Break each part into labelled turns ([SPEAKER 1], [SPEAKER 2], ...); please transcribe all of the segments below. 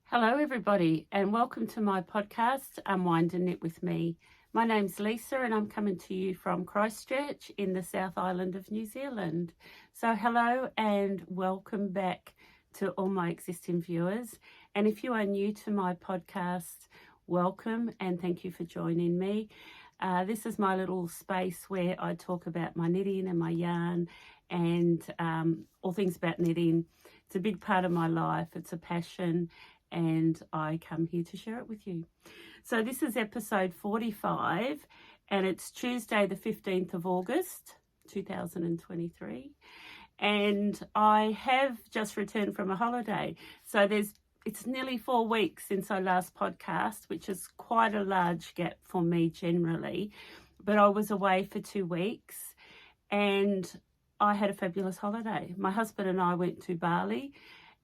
[SPEAKER 1] Hello everybody and welcome to my podcast, Unwind and Knit with me. My name's Lisa and I'm coming to you from Christchurch in the South Island of New Zealand. So hello and welcome back to all my existing viewers. And if you are new to my podcast, welcome and thank you for joining me. This is my little space where I talk about my knitting and my yarn and all things about knitting. It's a big part of my life. It's a passion. And I come here to share it with you. So this is episode 45 and it's Tuesday the 15th of August 2023 and I have just returned from a holiday. So it's nearly 4 weeks since I last podcast, which is quite a large gap for me generally, but I was away for 2 weeks and I had a fabulous holiday. My husband and I went to Bali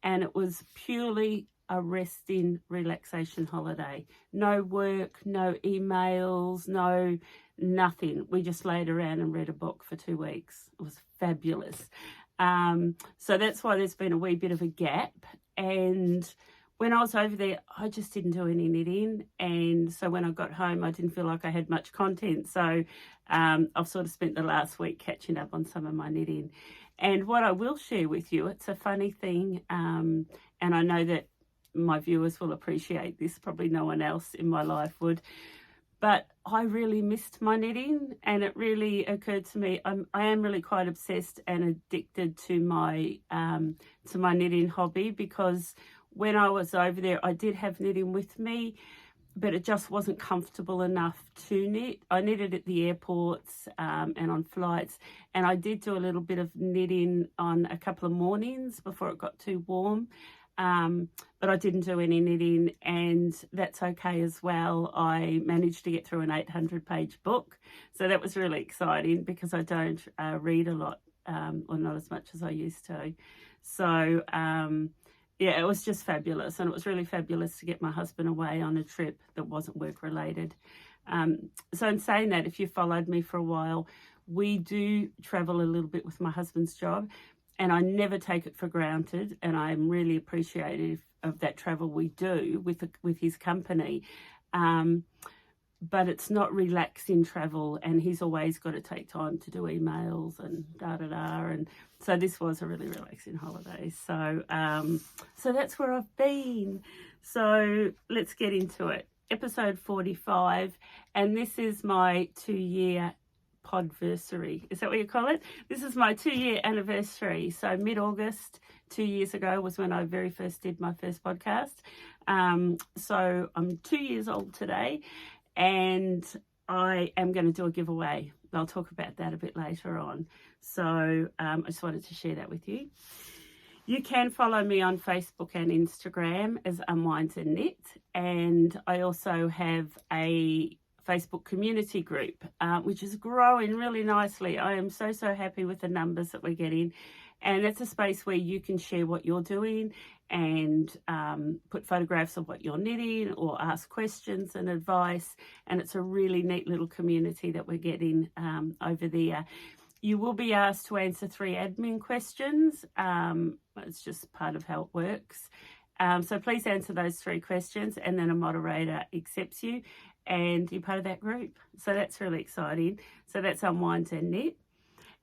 [SPEAKER 1] and it was purely a resting, relaxation holiday. No work, no emails, no nothing. We just laid around and read a book for 2 weeks. It was fabulous. So that's why there's been a wee bit of a gap. And when I was over there, I just didn't do any knitting. And so when I got home, I didn't feel like I had much content. So I've sort of spent the last week catching up on some of my knitting. And what I will share with you, it's a funny thing. And I know that my viewers will appreciate this, probably no one else in my life would, but I really missed my knitting and it really occurred to me I am really quite obsessed and addicted to my knitting hobby, because when I was over there I did have knitting with me, but it just wasn't comfortable enough to knit. I knitted at the airports and on flights, and I did do a little bit of knitting on a couple of mornings before it got too warm. But I didn't do any knitting, and that's okay as well. I managed to get through an 800-page book, so that was really exciting because I don't read a lot, or not as much as I used to. So yeah, it was just fabulous, and it was really fabulous to get my husband away on a trip that wasn't work related. So in saying that, if you followed me for a while, we do travel a little bit with my husband's job. And I never take it for granted, and I'm really appreciative of that travel we do with his company. But it's not relaxing travel, and he's always got to take time to do emails and da-da-da. And so this was a really relaxing holiday. So, so that's where I've been. So let's get into it. Episode 45, and this is my 2-year podversary. Is that what you call it? This is my 2-year anniversary. So mid-August 2 years ago was when I very first did my first podcast. So I'm 2 years old today, and I am going to do a giveaway. I'll talk about that a bit later on. So I just wanted to share that with you. You can follow me on Facebook and Instagram as Unwind and Knit, and I also have a Facebook community group, which is growing really nicely. I am so happy with the numbers that we're getting, and it's a space where you can share what you're doing and put photographs of what you're knitting or ask questions and advice, and it's a really neat little community that we're getting over there. You will be asked to answer 3 admin questions. It's just part of how it works. So please answer those 3 questions, and then a moderator accepts you and you're part of that group. So that's really exciting. So that's Unwind and Knit.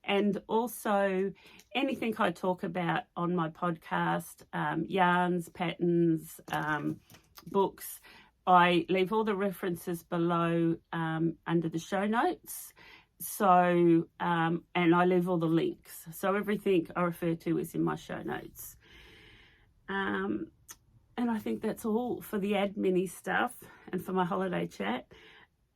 [SPEAKER 1] And also anything I talk about on my podcast, yarns, patterns, books, I leave all the references below under the show notes. So, and I leave all the links. So everything I refer to is in my show notes. And I think that's all for the admin-y stuff and for my holiday chat.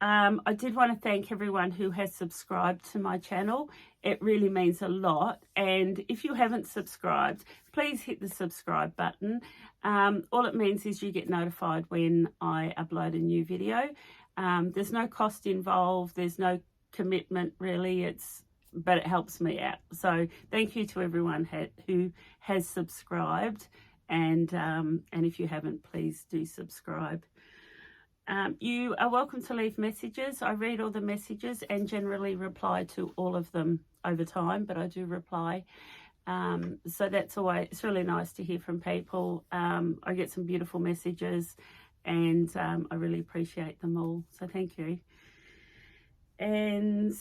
[SPEAKER 1] I did want to thank everyone who has subscribed to my channel. It really means a lot. And if you haven't subscribed, please hit the subscribe button. All it means is you get notified when I upload a new video. There's no cost involved. There's no commitment really. But it helps me out. So thank you to everyone who has subscribed. And if you haven't, please do subscribe. You are welcome to leave messages. I read all the messages and generally reply to all of them over time, but I do reply. So that's always, it's really nice to hear from people. I get some beautiful messages, and I really appreciate them all. So thank you. And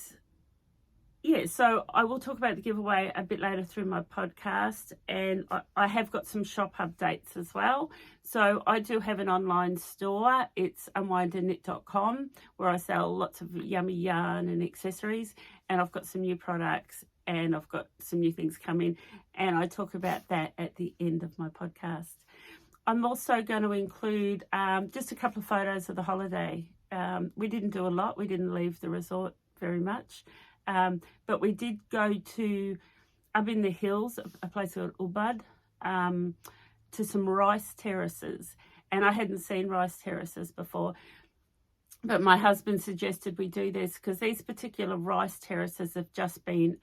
[SPEAKER 1] yeah, so I will talk about the giveaway a bit later through my podcast, and I have got some shop updates as well. So I do have an online store. It's unwindandknit.com, where I sell lots of yummy yarn and accessories, and I've got some new products, and I've got some new things coming, and I talk about that at the end of my podcast. I'm also going to include just a couple of photos of the holiday. We didn't do a lot. We didn't leave the resort very much. But we did go to, up in the hills, a place called Ubud, to some rice terraces. And I hadn't seen rice terraces before. But my husband suggested we do this because these particular rice terraces have just been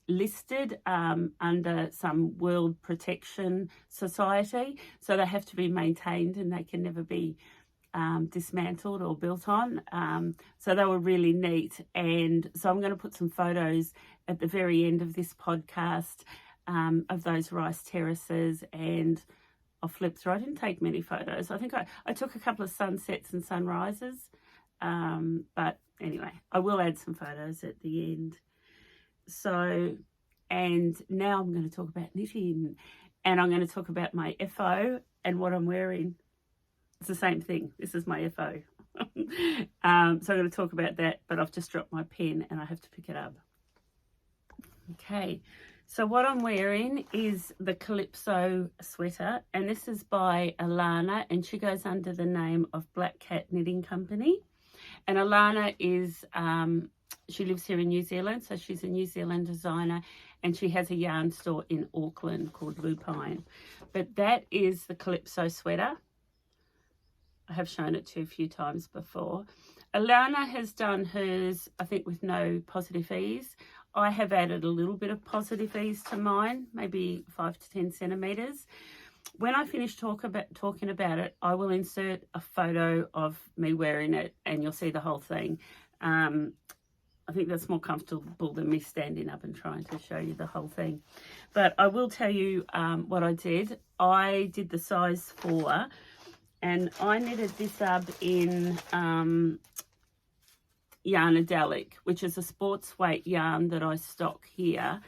[SPEAKER 1] listed under some World Protection Society. So they have to be maintained and they can never be dismantled or built on. So they were really neat. And so I'm going to put some photos at the very end of this podcast of those rice terraces, and I'll flip through. I didn't take many photos. I think I took a couple of sunsets and sunrises. But anyway, I will add some photos at the end. So, and now I'm going to talk about knitting, and I'm going to talk about my FO and what I'm wearing. It's the same thing. This is my FO. So I'm going to talk about that, but I've just dropped my pen and I have to pick it up. Okay, so what I'm wearing is the Calypso sweater, and this is by Alana, and she goes under the name of Black Cat Knitting Company. And Alana is, she lives here in New Zealand, so she's a New Zealand designer, and she has a yarn store in Auckland called Lupine. But that is the Calypso sweater. I have shown it to you a few times before. Alana has done hers, I think, with no positive ease. I have added a little bit of positive ease to mine, maybe 5 to 10 centimetres. When I finish talking about it, I will insert a photo of me wearing it, and you'll see the whole thing. I think that's more comfortable than me standing up and trying to show you the whole thing. But I will tell you what I did. I did the size 4, and I knitted this up in Yarnadelic, which is a sports weight yarn that I stock here.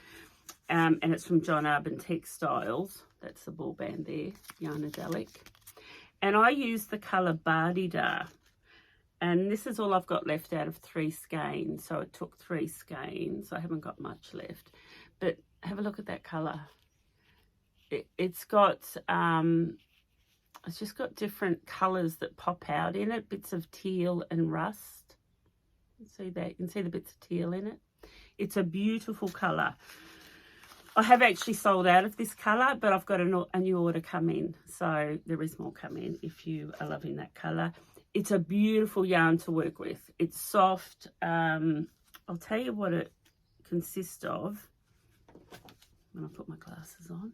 [SPEAKER 1] And it's from John Arbon Textiles. That's the ball band there, Yarnadelic. And I used the colour Bardida. And this is all I've got left out of 3 skeins. So it took 3 skeins. I haven't got much left. But have a look at that colour. It's got, it's just got different colours that pop out in it. Bits of teal and rust. You can see that. You can see the bits of teal in it. It's a beautiful colour. I have actually sold out of this colour, but I've got a new order coming. So there is more coming if you are loving that colour. It's a beautiful yarn to work with. It's soft. I'll tell you what it consists of when I put my glasses on.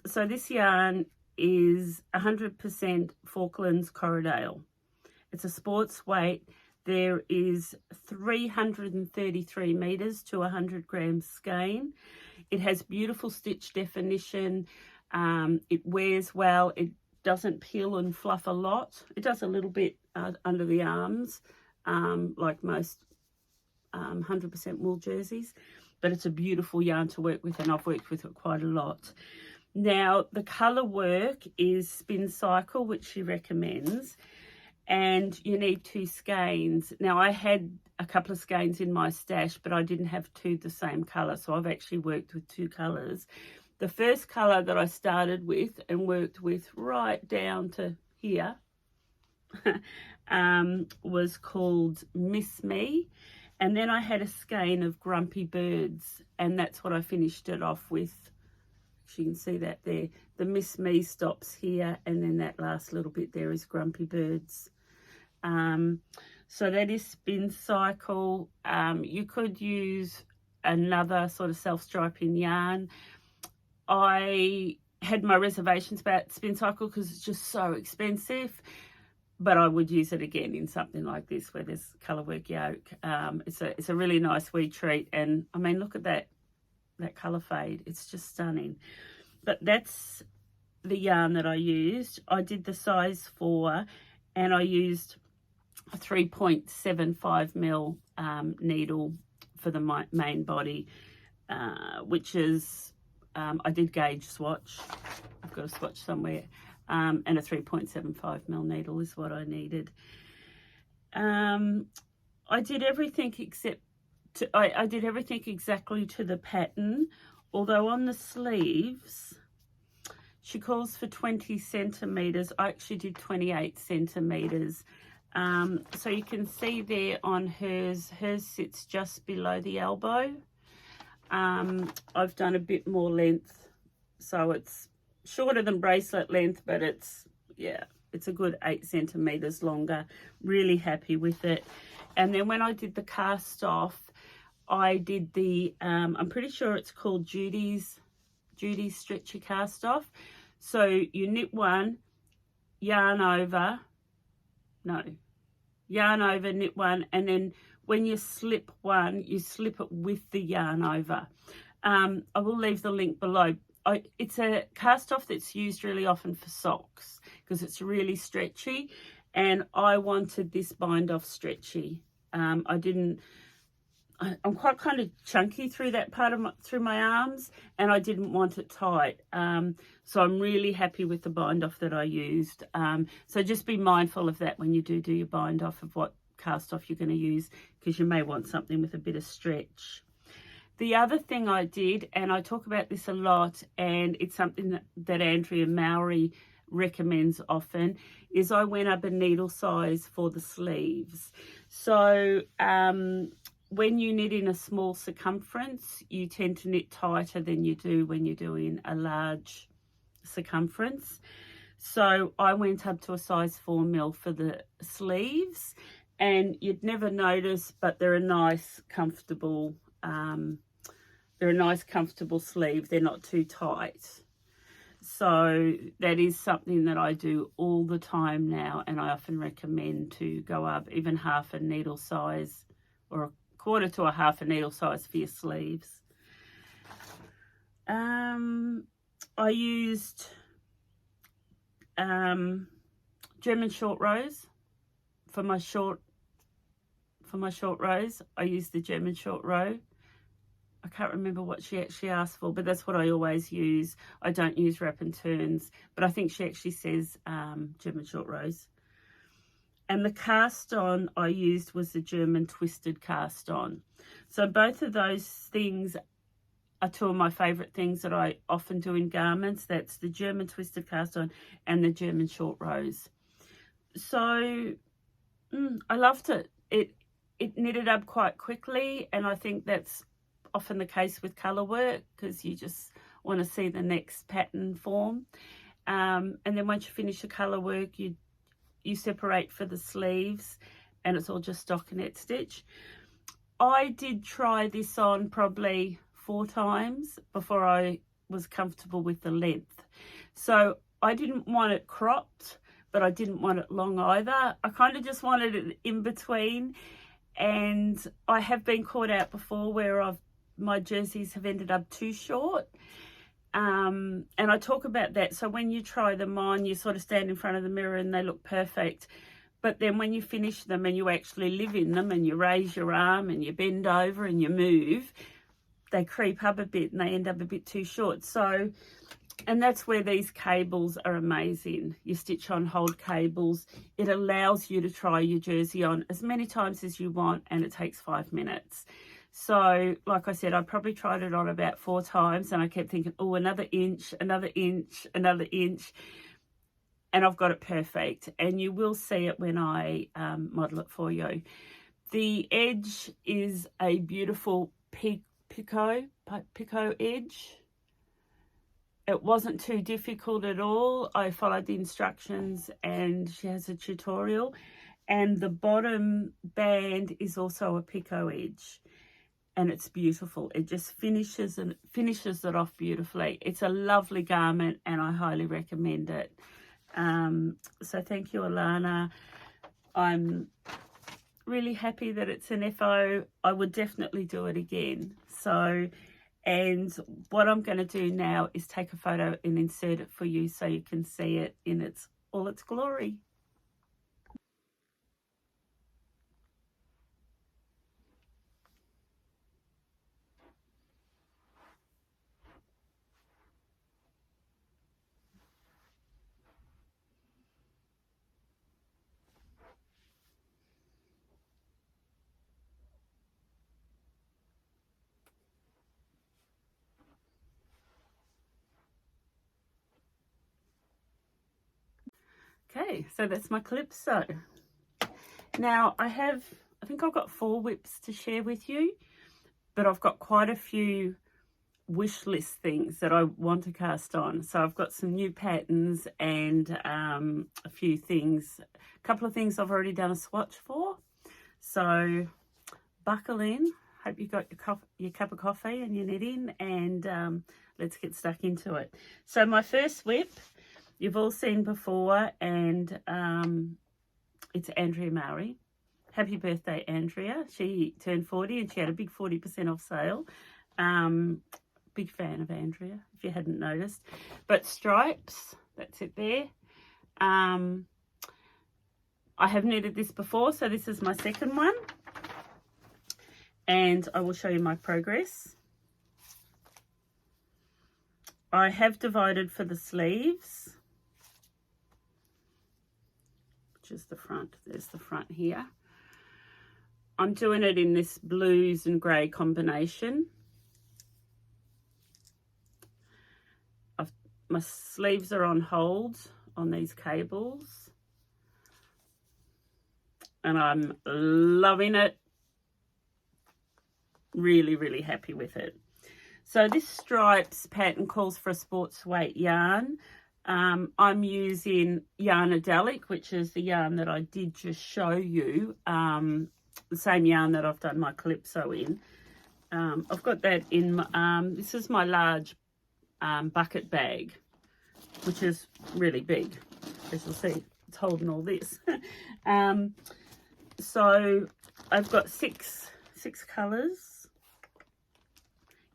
[SPEAKER 1] So this yarn is 100% Falklands Corriedale. It's a sports weight. There is 333 metres to 100 grams skein. It has beautiful stitch definition. It wears well. It doesn't peel and fluff a lot. It does a little bit under the arms, like most 100% wool jerseys. But it's a beautiful yarn to work with, and I've worked with it quite a lot. Now, the colour work is Spin Cycle, which she recommends. And you need 2 skeins. Now, I had a couple of skeins in my stash, but I didn't have 2 the same colour. So I've actually worked with 2 colours. The first colour that I started with and worked with right down to here was called Miss Me. And then I had a skein of Grumpy Birds, and that's what I finished it off with. You can see that there. The Miss Me stops here, and then that last little bit there is Grumpy Birds. So that is Spin Cycle. You could use another sort of self-striping yarn. I had my reservations about Spin Cycle because it's just so expensive, but I would use it again in something like this where there's colour work yoke. It's a really nice wee treat, and I mean, look at that that colour fade. It's just stunning. But that's the yarn that I used. I did the size 4 and I used a 3.75 mil needle for the main body, which is, I did gauge swatch. I've got a swatch somewhere, and a 3.75 mil needle is what I needed. I did everything except I did everything exactly to the pattern, although on the sleeves she calls for 20 centimeters. I actually did 28 centimeters. So you can see there on hers sits just below the elbow. I've done a bit more length, so it's shorter than bracelet length, but it's, yeah, it's a good 8 centimeters longer. Really happy with it. And then when I did the cast off, I did the, I'm pretty sure it's called Judy's stretchy cast off. So you knit one, yarn over, knit one, and then when you slip one, you slip it with the yarn over. I will leave the link below. It's a cast off that's used really often for socks because it's really stretchy, and I wanted this bind off stretchy. I'm quite kind of chunky through that part of through my arms, and I didn't want it tight. So I'm really happy with the bind off that I used. So just be mindful of that when you do your bind off, of what cast off you're going to use, because you may want something with a bit of stretch. The other thing I did, and I talk about this a lot, and it's something that Andrea Mowry recommends often, is I went up a needle size for the sleeves. So when you knit in a small circumference, you tend to knit tighter than you do when you're doing a large circumference. So I went up to a size 4 mil for the sleeves, and you'd never notice, but they're a nice comfortable sleeve. They're not too tight. So that is something that I do all the time now, and I often recommend to go up even half a needle size, or a quarter to a half a needle size for your sleeves. I used German short rows for my short rows. I used the German short row. I can't remember what she actually asked for, but that's what I always use. I don't use wrap and turns, but I think she actually says German short rows. And the cast on I used was the German twisted cast on. So both of those things are two of my favourite things that I often do in garments. That's the German twisted cast on and the German short rows. So I loved it. It knitted up quite quickly, and I think that's often the case with colour work, because you just want to see the next pattern form. And then once you finish the colour work, you separate for the sleeves, and it's all just stockinette stitch. I did try this on probably 4 times before I was comfortable with the length. So I didn't want it cropped, but I didn't want it long either. I kind of just wanted it in between, and I have been caught out before where my jerseys have ended up too short. And I talk about that. So when you try them on, you sort of stand in front of the mirror and they look perfect. But then when you finish them and you actually live in them and you raise your arm and you bend over and you move, they creep up a bit and they end up a bit too short. So, and that's where these cables are amazing. You stitch on hold cables. It allows you to try your jersey on as many times as you want, and it takes 5 minutes. So, like I said, I probably tried it on about 4 times, and I kept thinking, oh, another inch, another inch, another inch. And I've got it perfect. And you will see it when I model it for you. The edge is a beautiful picot edge. It wasn't too difficult at all. I followed the instructions, and she has a tutorial. And the bottom band is also a picot edge. And it's beautiful. It just finishes it off beautifully. It's a lovely garment, and I highly recommend it. So thank you, Alana. I'm really happy that it's an FO. I would definitely do it again. So, And what I'm going to do now is take a photo and insert it for you so you can see it in all its glory. Okay, so that's my Calypso. Now I think I've got 4 WIPs to share with you, but I've got quite a few wish list things that I want to cast on. So I've got some new patterns and a few things, a couple of things I've already done a swatch for. So buckle in. Hope you got your cup of coffee and your knitting, and let's get stuck into it. So my first WIP, you've all seen before, and it's Andrea Mowry. Happy birthday, Andrea. She turned 40 and she had a big 40% off sale. Big fan of Andrea, if you hadn't noticed. But stripes, that's it there. I have knitted this before, so this is my second one. And I will show you my progress. I have divided for the sleeves, which is the front. There's the front here. I'm doing it in this blues and grey combination. My sleeves are on hold on these cables, and I'm loving it. Really, really happy with it. So this stripes pattern calls for a sports weight yarn. I'm using Yarnadelic, which is the yarn that I did just show you, the same yarn that I've done my Calypso in. I've got that in, this is my large bucket bag, which is really big, as you'll see. It's holding all this. So I've got six colours.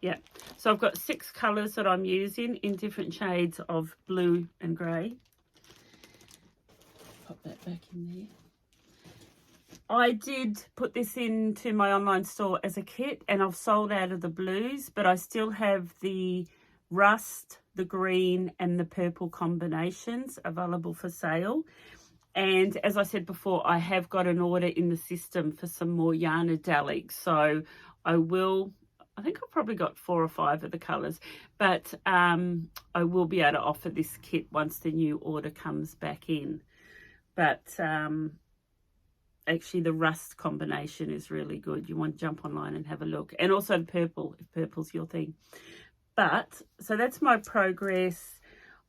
[SPEAKER 1] Yeah, so I've got 6 colours that I'm using in different shades of blue and grey. Pop that back in there. I did put this into my online store as a kit, and I've sold out of the blues, but I still have the rust, the green and the purple combinations available for sale. And as I said before, I have got an order in the system for some more Yarnadelic, so I think I've probably got 4 or 5 of the colours, but I will be able to offer this kit once the new order comes back in. But actually the rust combination is really good. You want to jump online and have a look. And also the purple, if purple's your thing. But, so that's my progress.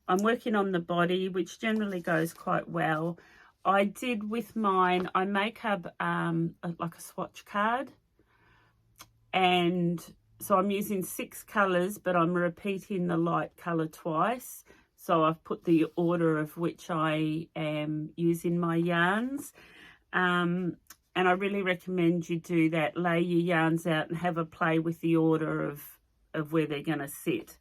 [SPEAKER 1] I'm working on the body, which generally goes quite well. I did with mine, I make up like a swatch card. And so I'm using 6 colours, but I'm repeating the light colour twice. So I've put the order of which I am using my yarns. And I really recommend you do that. Lay your yarns out and have a play with the order of where they're going to sit.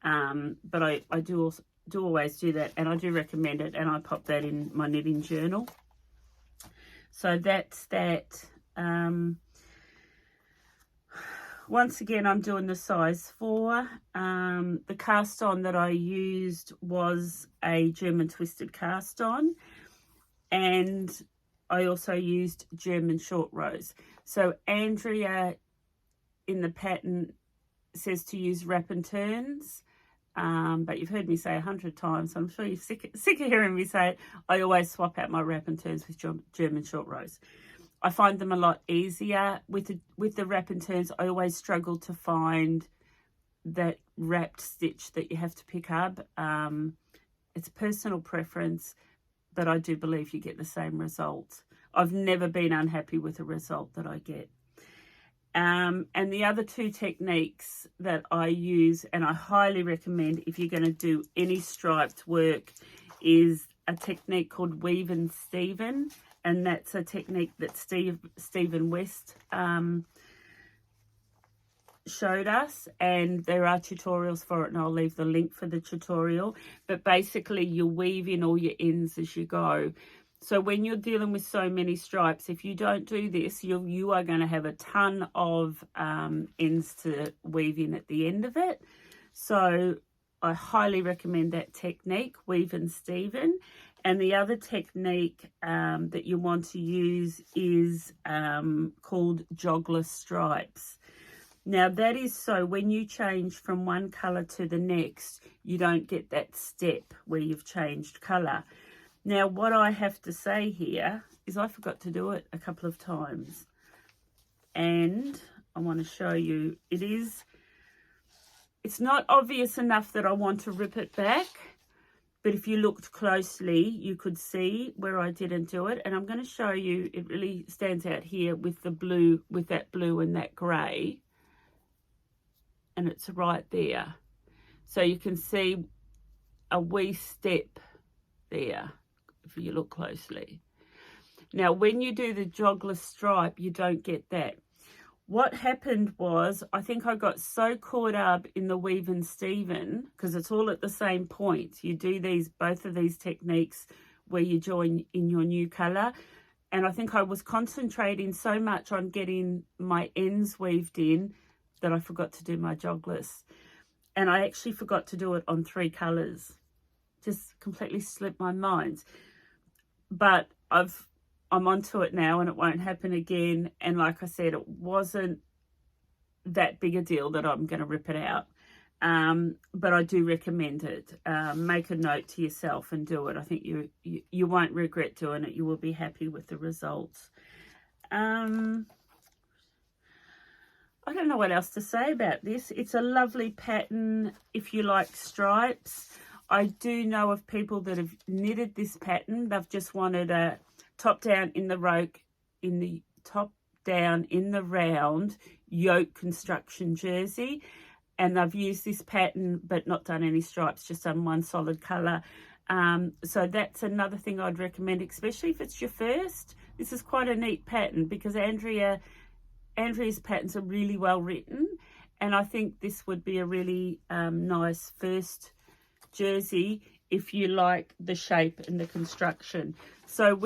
[SPEAKER 1] But I do always do that, and I do recommend it, and I pop that in my knitting journal. So that's that. Once again, I'm doing the size 4. The cast on that I used was a German twisted cast on, and I also used German short rows. So Andrea in the pattern says to use wrap and turns, but you've heard me say 100 times, so I'm sure you're sick of hearing me say it. I always swap out my wrap and turns with German short rows. I find them a lot easier. With the wrap and turns, I always struggle to find that wrapped stitch that you have to pick up. It's personal preference, but I do believe you get the same result. I've never been unhappy with the result that I get. And the other 2 techniques that I use, and I highly recommend if you're going to do any striped work, is a technique called Weave and Steven. And that's a technique that Stephen West showed us, and there are tutorials for it, and I'll leave the link for the tutorial. But basically you weave in all your ends as you go. So when you're dealing with so many stripes, if you don't do this, you are going to have a ton of ends to weave in at the end of it. So I highly recommend that technique, Weave and Steven. And the other technique that you want to use is called jogless stripes. Now that is so when you change from one colour to the next, you don't get that step where you've changed colour. Now what I have to say here is I forgot to do it a couple of times. And I want to show you, it's not obvious enough that I want to rip it back. But if you looked closely, you could see where I didn't do it. And I'm going to show you, it really stands out here with the blue, with that blue and that grey. And it's right there. So you can see a wee step there, if you look closely. Now, when you do the jogless stripe, you don't get that. What happened was, I think I got so caught up in the Weave and Steven, because it's all at the same point. You do both of these techniques where you join in your new colour. And I think I was concentrating so much on getting my ends weaved in that I forgot to do my jogless. And I actually forgot to do it on 3 colours. Just completely slipped my mind. But I'm onto it now and it won't happen again. And like I said, it wasn't that big a deal that I'm going to rip it out. But I do recommend it. Make a note to yourself and do it. I think you won't regret doing it. You will be happy with the results. I don't know what else to say about this. It's a lovely pattern if you like stripes. I do know of people that have knitted this pattern. They've just wanted a top down in the round yoke construction jersey, and they've used this pattern but not done any stripes, just done one solid colour. So that's another thing I'd recommend, especially if it's your first. This is quite a neat pattern because Andrea's patterns are really well written, and I think this would be a really nice first jersey if you like the shape and the construction. So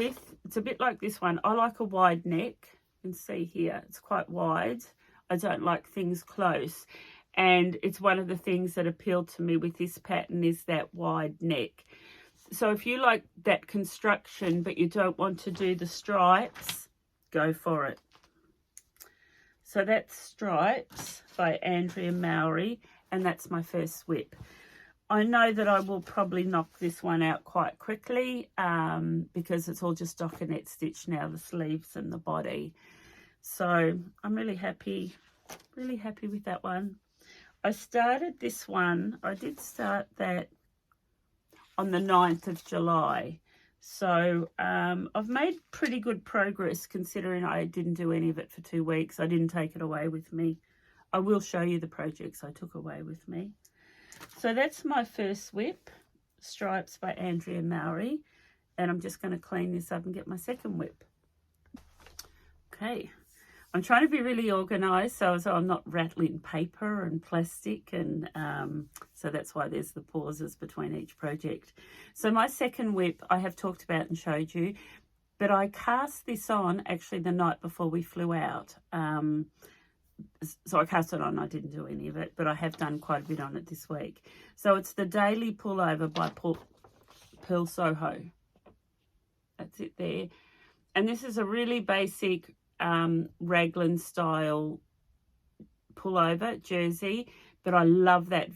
[SPEAKER 1] it's a bit like this one. I like a wide neck. You can see here, it's quite wide. I don't like things close. And it's one of the things that appealed to me with this pattern is that wide neck. So if you like that construction, but you don't want to do the stripes, go for it. So that's Stripes by Andrea Mowry, and that's my first WIP. I know that I will probably knock this one out quite quickly because it's all just stockinette stitch now, the sleeves and the body. So I'm really happy with that one. I started this one, I did start that on the 9th of July. So I've made pretty good progress considering I didn't do any of it for 2 weeks. I didn't take it away with me. I will show you the projects I took away with me. So that's my first WIP, Stripes by Andrea Mowry. And I'm just going to clean this up and get my second WIP. Okay. I'm trying to be really organised so I'm not rattling paper and plastic, and so that's why there's the pauses between each project. So my second WIP I have talked about and showed you, but I cast this on actually the night before we flew out. So I cast it on, I didn't do any of it, but I have done quite a bit on it this week. So it's the Daily Pullover by Purl Soho. That's it there. And this is a really basic raglan style pullover jersey, but I love that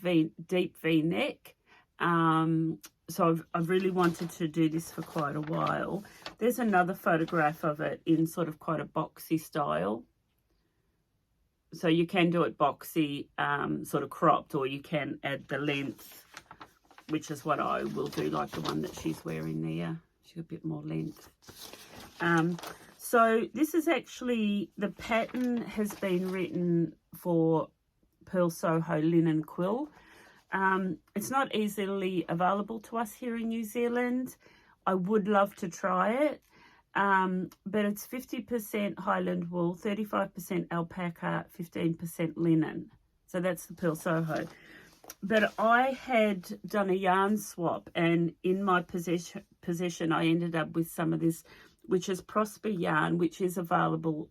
[SPEAKER 1] deep V neck. So I've really wanted to do this for quite a while. There's another photograph of it in sort of quite a boxy style. So you can do it boxy, sort of cropped, or you can add the length, which is what I will do, like the one that she's wearing there. She's got a bit more length. So this is actually, the pattern has been written for Purl Soho linen quill. It's not easily available to us here in New Zealand. I would love to try it. but it's 50% Highland wool, 35% alpaca, 15% linen. So that's the Purl Soho. But I had done a yarn swap, and in my possession I ended up with some of this, which is Prosper Yarn, which is available.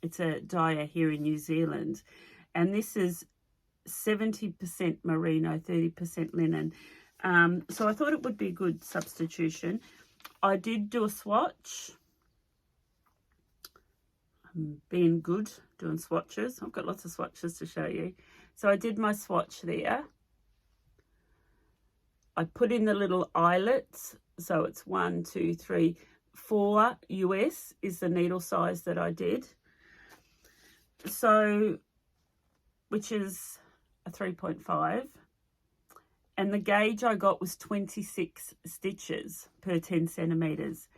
[SPEAKER 1] It's a dyer here in New Zealand, and this is 70% merino, 30% linen. So I thought it would be a good substitution. I did do a swatch. I'm being good doing swatches. I've got lots of swatches to show you. So I did my swatch there. I put in the little eyelets. So it's 1, 2, 3, 4 US is the needle size that I did. So, which is a 3.5. And the gauge I got was 26 stitches per 10 centimeters.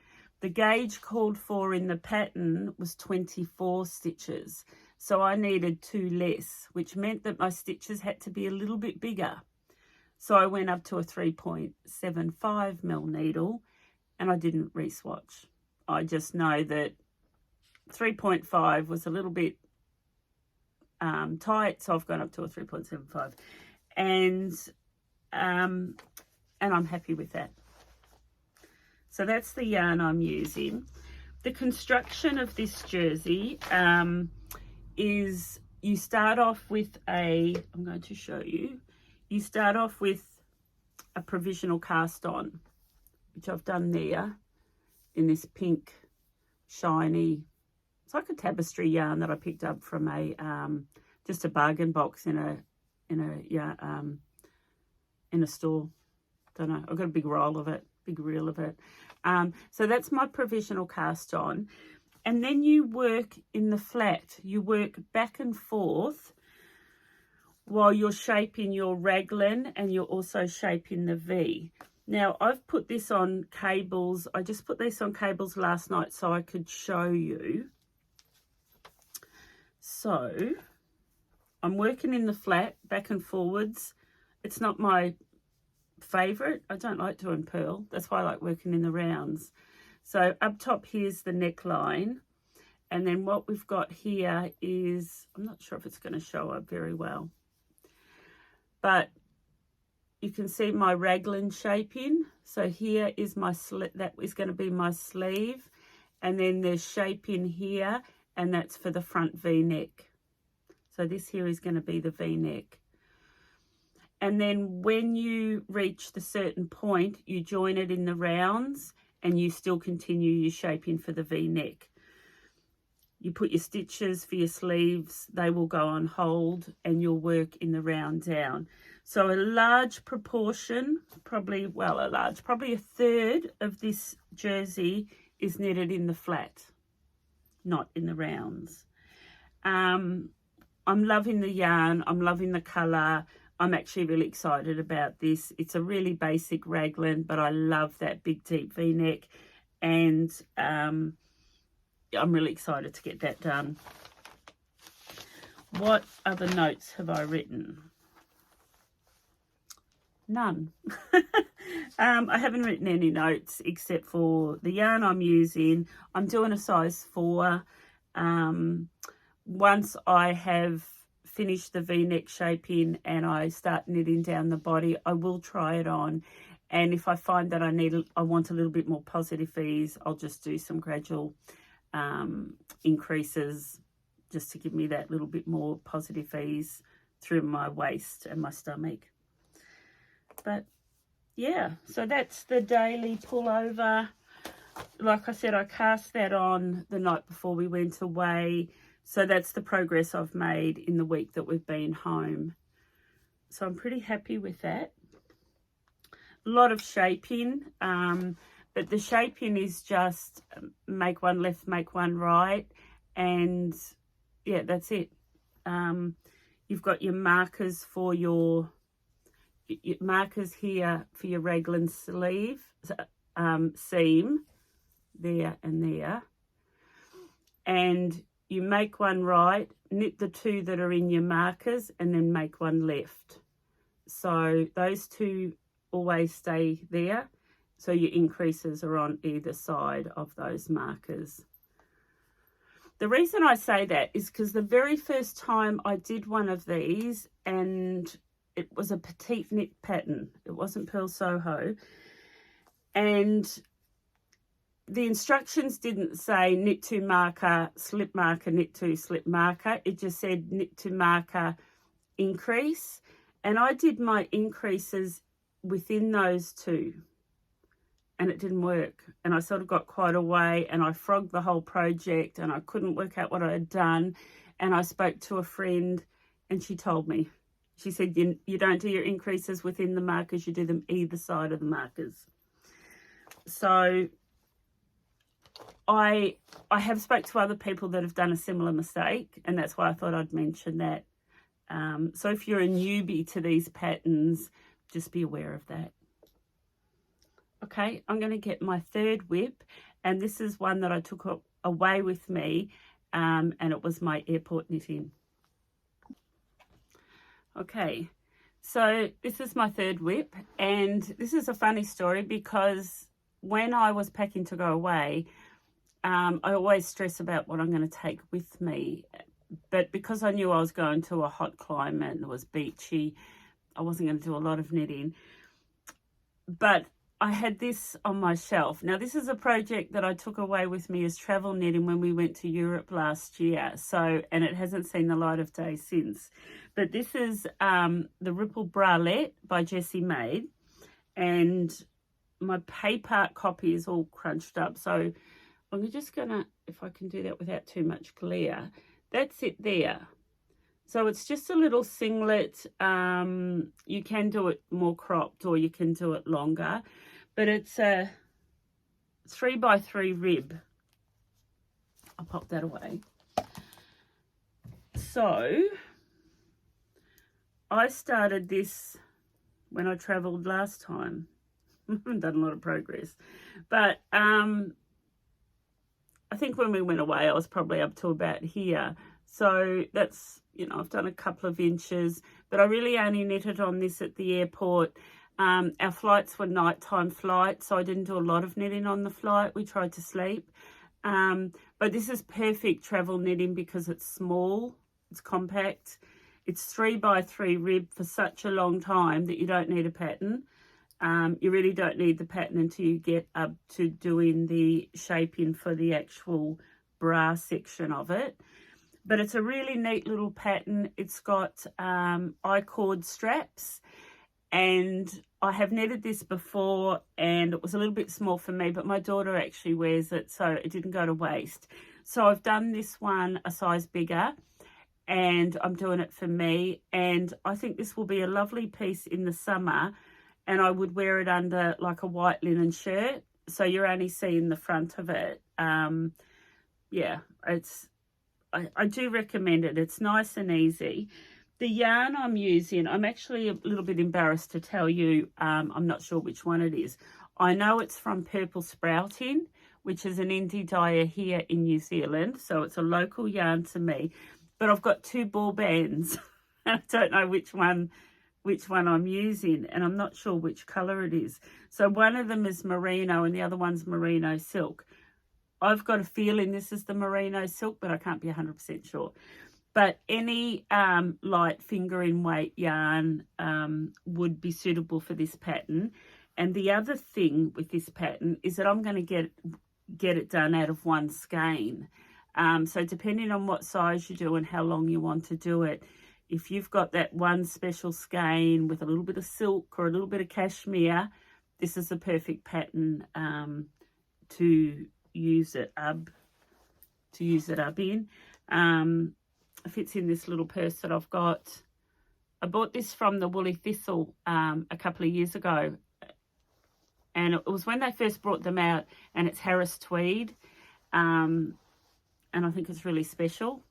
[SPEAKER 1] The gauge called for in the pattern was 24 stitches. So I needed 2 less, which meant that my stitches had to be a little bit bigger. So I went up to a 3.75 mil needle, and I didn't re-swatch. I just know that 3.5 was a little bit tight, so I've gone up to a 3.75. And I'm happy with that. So that's the yarn I'm using. The construction of this jersey is you start off with I'm going to show you. You start off with a provisional cast on, which I've done there in this pink, shiny, it's like a tapestry yarn that I picked up from just a bargain box in a store. Don't know. I've got a big reel of it. So that's my provisional cast on. And then you work in the flat. You work back and forth while you're shaping your raglan, and you're also shaping the V. Now, I've put this on cables. I just put this on cables last night so I could show you. So I'm working in the flat, back and forwards. It's not my favourite. I don't like doing purl. That's why I like working in the rounds. So up top here's the neckline. And then what we've got here is, I'm not sure if it's going to show up very well, but you can see my raglan shaping. So here is my that is going to be my sleeve. And then there's shaping here, and that's for the front V-neck. So this here is going to be the V-neck. And then when you reach the certain point, you join it in the rounds, and you still continue your shaping for the V-neck. You put your stitches for your sleeves, they will go on hold, and you'll work in the round down. So a large proportion, probably a third of this jersey is knitted in the flat, not in the rounds. I'm loving the yarn, I'm loving the colour. I'm actually really excited about this. It's a really basic raglan, but I love that big deep V-neck, and I'm really excited to get that done. What other notes have I written? None. I haven't written any notes except for the yarn I'm using. I'm doing a size 4. Once I have finished the V-neck shaping and I start knitting down the body, I will try it on. And if I find that I want a little bit more positive ease, I'll just do some gradual increases just to give me that little bit more positive ease through my waist and my stomach. But yeah, so that's the daily pullover. Like I said, I cast that on the night before we went away. So that's the progress I've made in the week that we've been home. So I'm pretty happy with that. A lot of shaping, but the shaping is just make one left, make one right. And yeah, that's it. You've got your markers for your markers here for your raglan sleeve, seam, there and there. And you make one right, knit the 2 that are in your markers, and then make one left. So those 2 always stay there. So your increases are on either side of those markers. The reason I say that is because the very first time I did one of these, and it was a petite knit pattern. It wasn't Purl Soho. And the instructions didn't say knit to marker, slip marker, knit to, slip marker. It just said knit to marker, increase. And I did my increases within those two. And it didn't work. And I sort of got quite a way, and I frogged the whole project, and I couldn't work out what I had done. And I spoke to a friend, and she told me. She said, you don't do your increases within the markers, you do them either side of the markers. So I have spoke to other people that have done a similar mistake, and that's why I thought I'd mention that. So if you're a newbie to these patterns, just be aware of that. Okay, I'm going to get my third WIP, and this is one that I took away with me, and it was my airport knitting. Okay, so this is my third WIP, and this is a funny story because when I was packing to go away, I always stress about what I'm going to take with me, but because I knew I was going to a hot climate and it was beachy, I wasn't going to do a lot of knitting. But I had this on my shelf. Now, this is a project that I took away with me as travel knitting when we went to Europe last year. So, and it hasn't seen the light of day since. But this is the Ripple Bralette by Jessie Maed. And my paper copy is all crunched up. So I'm just going to, if I can do that without too much glare, that's it there. So it's just a little singlet. You can do it more cropped or you can do it longer. But it's a 3x3 rib. I'll pop that away. So I started this when I travelled last time. I haven't done a lot of progress. But I think when we went away, I was probably up to about here. So that's, you know, I've done a couple of inches, but I really only knitted on this at the airport. Our flights were nighttime flights, so I didn't do a lot of knitting on the flight. We tried to sleep. But this is perfect travel knitting because it's small, it's compact. It's 3x3 rib for such a long time that you don't need a pattern. You really don't need the pattern until you get up to doing the shaping for the actual bra section of it. But it's a really neat little pattern. It's got I-cord straps, and I have knitted this before and it was a little bit small for me, but my daughter actually wears it, so it didn't go to waste. So I've done this one a size bigger and I'm doing it for me, and I think this will be a lovely piece in the summer, and I would wear it under like a white linen shirt, so you're only seeing the front of it. Yeah, I do recommend it. It's nice and easy. The yarn I'm using, I'm actually a little bit embarrassed to tell you. I'm not sure which one it is. I know it's from Purple Sprouting, which is an indie dyer here in New Zealand. So it's a local yarn to me. But I've got two ball bands. I don't know which one I'm using, and I'm not sure which colour it is. So one of them is merino and the other one's merino silk. I've got a feeling this is the merino silk, but I can't be 100% sure. But any light fingering weight yarn would be suitable for this pattern. And the other thing with this pattern is that I'm going to get it done out of one skein. So depending on what size you do and how long you want to do it, if you've got that one special skein with a little bit of silk or a little bit of cashmere, this is the perfect pattern to use it up in. It fits in this little purse that I've got. I bought this from the Woolly Thistle a couple of years ago, and it was when they first brought them out, and it's Harris tweed, and I think it's really special.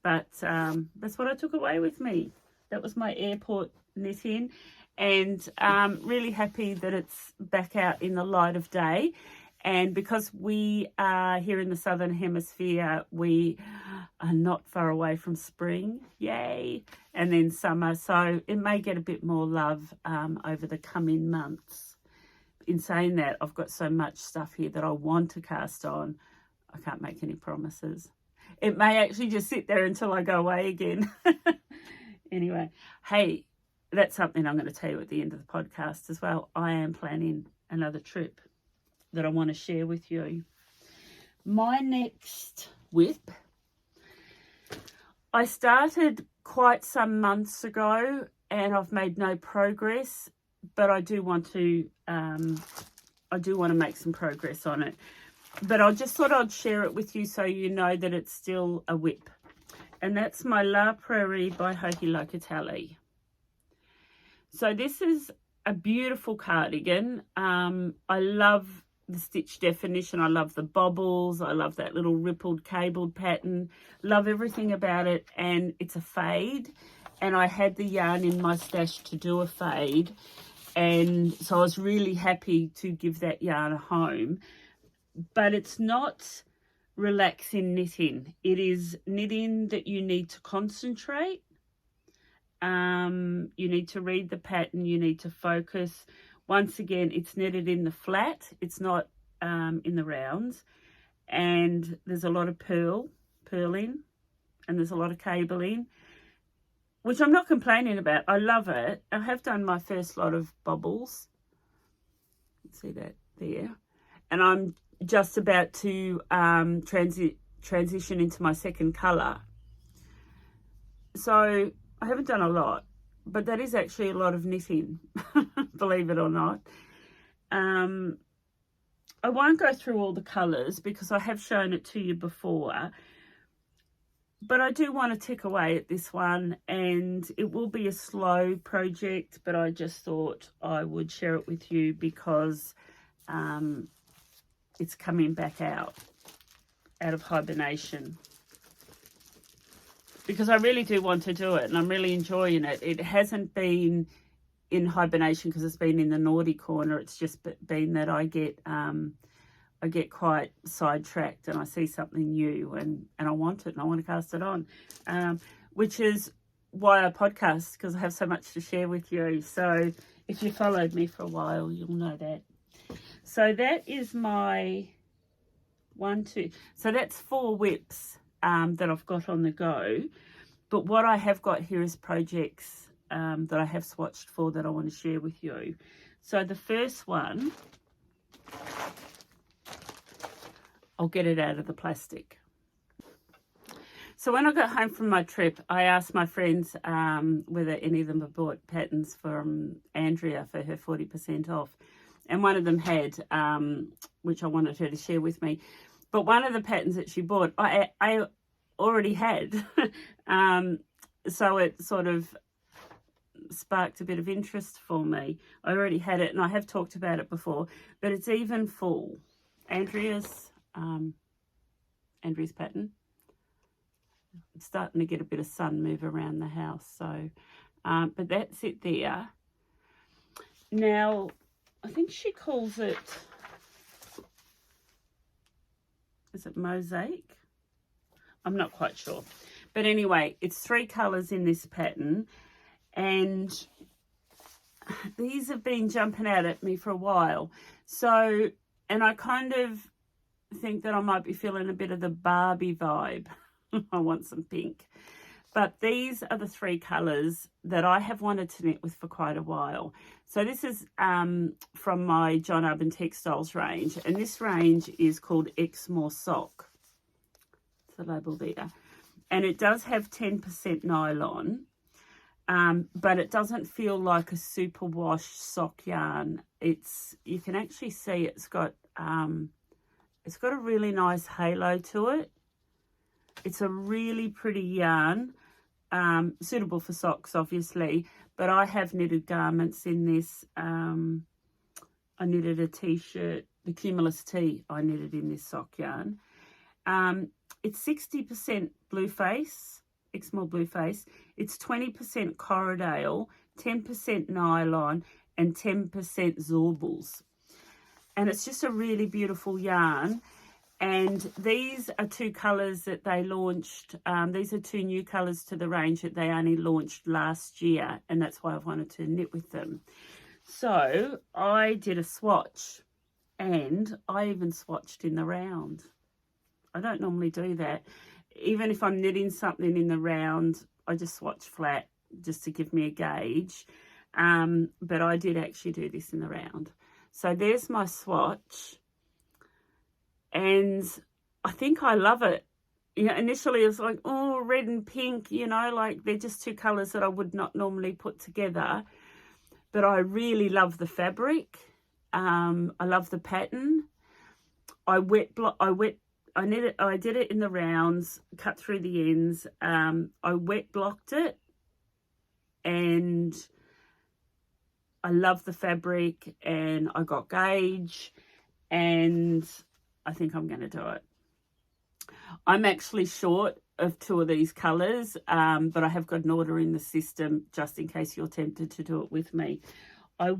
[SPEAKER 1] But that's what I took away with me. That was my airport knitting, and really happy that it's back out in the light of day. And because we are here in the Southern Hemisphere, we are not far away from spring, yay, and then summer. So it may get a bit more love over the coming months. in saying that, I've got so much stuff here that I want to cast on. I can't make any promises. It may actually just sit there until I go away again. Anyway, hey, that's something I'm going to tell you at the end of the podcast as well. I am planning another trip that I want to share with you. My next WIP, I started quite some months ago and I've made no progress, but I do want to make some progress on it. But I just thought I'd share it with you so you know that it's still a WIP. And that's my La Prairie by Locatelli. So this is a beautiful cardigan. I love the stitch definition. I love the bobbles. I love that little rippled cabled pattern. Love everything about it. And it's a fade. And I had the yarn in my stash to do a fade. And so I was really happy to give that yarn a home. But it's not relaxing knitting. It is knitting that you need to concentrate. You need to read the pattern. You need to focus. Once again, it's knitted in the flat. It's not in the rounds. And there's a lot of purling, and there's a lot of cabling, which I'm not complaining about. I love it. I have done my first lot of bobbles. See that there. And I'm just about to transition into my second colour. So I haven't done a lot, but that is actually a lot of knitting, believe it or not. I won't go through all the colours because I have shown it to you before, but I do want to tick away at this one, and it will be a slow project, but I just thought I would share it with you because it's coming back out of hibernation. Because I really do want to do it, and I'm really enjoying it. It hasn't been in hibernation because it's been in the naughty corner. It's just been that I get quite sidetracked and I see something new and I want it and I want to cast it on, which is why I podcast, because I have so much to share with you. So if you followed me for a while, you'll know that. So that is my 1, 2. So that's 4 WIPs that I've got on the go. But what I have got here is projects that I have swatched for that I want to share with you. So the first one, I'll get it out of the plastic. So when I got home from my trip, I asked my friends whether any of them had bought patterns from Andrea for her 40% off. And one of them had, which I wanted her to share with me. But one of the patterns that she bought, I already had. So it sort of sparked a bit of interest for me. I already had it, and I have talked about it before. But it's Evenfall, Andrea's pattern. I'm starting to get a bit of sun move around the house. So, but that's it there. Now, I think she calls it, is it mosaic? I'm not quite sure. But anyway, it's 3 colours in this pattern. And these have been jumping out at me for a while. So, and I kind of think that I might be feeling a bit of the Barbie vibe. I want some pink. But these are the 3 colours that I have wanted to knit with for quite a while. So this is from my John Urban Textiles range. And this range is called Exmoor Sock. It's the label there. And it does have 10% nylon. But it doesn't feel like a superwash sock yarn. You can actually see it's got a really nice halo to it. It's a really pretty yarn. Suitable for socks, obviously, but I have knitted garments in this. I knitted a t-shirt, the Cumulus tee I knitted in this sock yarn. It's 60% blue face, Exmoor blue face. It's 20% Corriedale, 10% nylon, and 10% Zorbles. And it's just a really beautiful yarn. And these are 2 colours that they launched. These are 2 new colours to the range that they only launched last year. And that's why I've wanted to knit with them. So I did a swatch, and I even swatched in the round. I don't normally do that. Even if I'm knitting something in the round, I just swatch flat just to give me a gauge. But I did actually do this in the round. So there's my swatch, and I think I love it. You know, initially it was like, oh, red and pink, you know, like they're just two colours that I would not normally put together. But I really love the fabric. I love the pattern. I did it in the rounds, cut through the ends. I wet blocked it, and I love the fabric, and I got gauge, and I think I'm going to do it. I'm actually short of two of these colours, but I have got an order in the system just in case you're tempted to do it with me. I did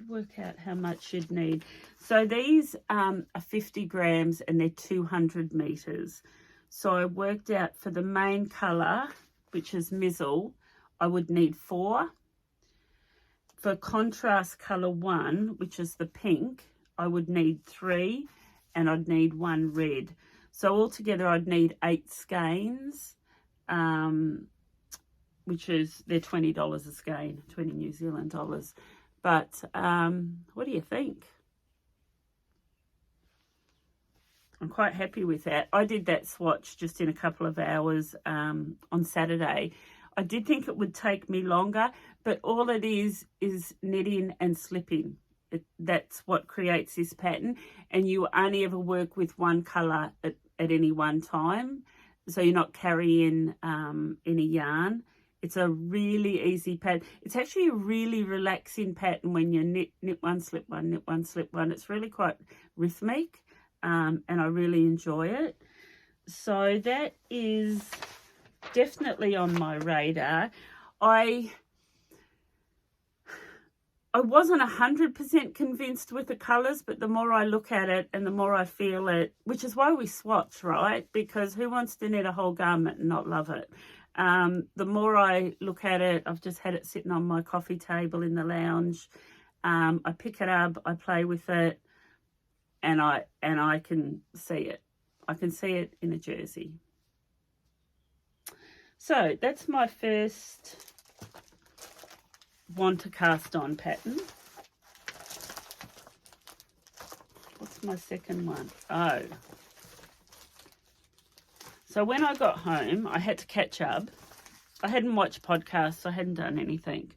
[SPEAKER 1] work out how much you'd need. So these are 50 grams and they're 200 meters. So I worked out for the main color, which is Mizzle, I would need 4. For contrast color 1, which is the pink, I would need 3, and I'd need 1 red. So altogether I'd need 8 skeins, which is, they're $20 a skein, 20 New Zealand dollars. But what do you think? I'm quite happy with that. I did that swatch just in a couple of hours on Saturday. I did think it would take me longer, but all it is knitting and slipping. That's what creates this pattern, and you only ever work with one colour at any one time, so you're not carrying any yarn. It's a really easy pattern. It's actually a really relaxing pattern when you knit one, slip one, knit one, slip one. It's really quite rhythmic, and I really enjoy it. So that is definitely on my radar. I wasn't 100% convinced with the colours, but the more I look at it and the more I feel it, which is why we swatch, right? Because who wants to knit a whole garment and not love it? The more I look at it, I've just had it sitting on my coffee table in the lounge. I pick it up, I play with it, and I can see it. I can see it in a jersey. So that's my first want to cast on pattern. What's my second one? Oh. So when I got home, I had to catch up. I hadn't watched podcasts. I hadn't done anything.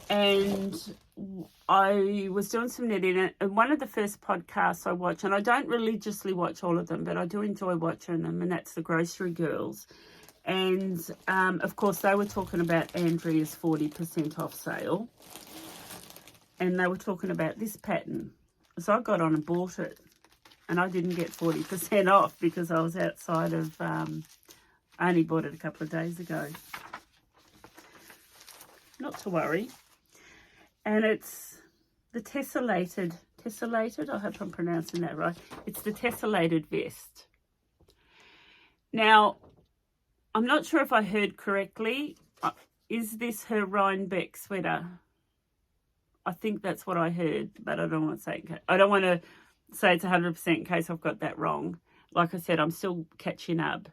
[SPEAKER 1] And I was doing some knitting. And one of the first podcasts I watch, and I don't religiously watch all of them, but I do enjoy watching them, and that's the Grocery Girls. And, of course, they were talking about Andrea's 40% off sale. And they were talking about this pattern. So I got on and bought it. And I didn't get 40% off because I was outside of, I only bought it a couple of days ago. Not to worry. And it's the Tessellated, I hope I'm pronouncing that right. It's the Tessellated vest. Now, I'm not sure if I heard correctly. Is this her Rhinebeck sweater? I think that's what I heard, but I don't want to say it. I don't want to say it's 100% in case I've got that wrong. Like I said, I'm still catching up.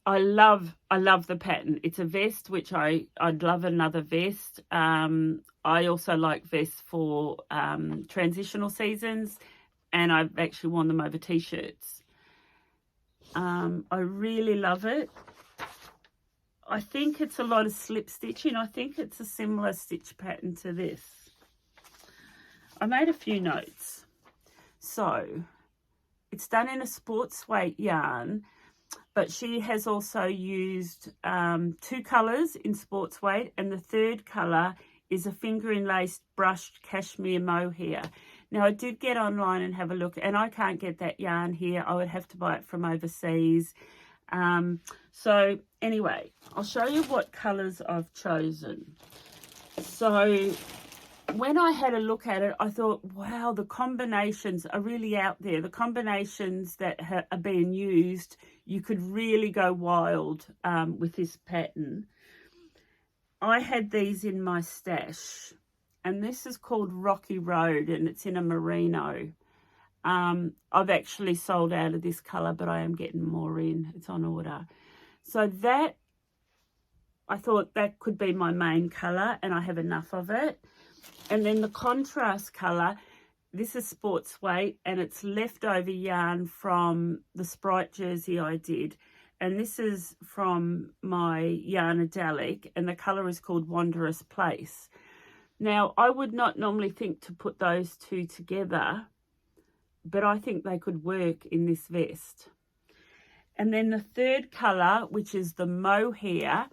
[SPEAKER 1] I love the pattern. It's a vest, which I'd love another vest. I also like vests for transitional seasons, and I've actually worn them over t-shirts. I really love it. I think it's a lot of slip stitching. I think it's a similar stitch pattern to this. I made a few notes. So it's done in a sports weight yarn, but she has also used 2 colours in sports weight, and the third colour is a fingering laced brushed cashmere mohair. Now, I did get online and have a look, and I can't get that yarn here. I would have to buy it from overseas. So anyway, I'll show you what colours I've chosen. So when I had a look at it, I thought, wow, the combinations are really out there. The combinations that are being used, you could really go wild with this pattern. I had these in my stash, and this is called Rocky Road, and it's in a merino. I've actually sold out of this colour, but I am getting more in. It's on order. So that, I thought that could be my main colour, and I have enough of it. And then the contrast colour, this is sports weight, and it's leftover yarn from the Sprite jersey I did. And this is from my Yarnadelic, and the colour is called Wanderous Place. Now, I would not normally think to put those two together, but I think they could work in this vest. And then the third colour, which is the mohair,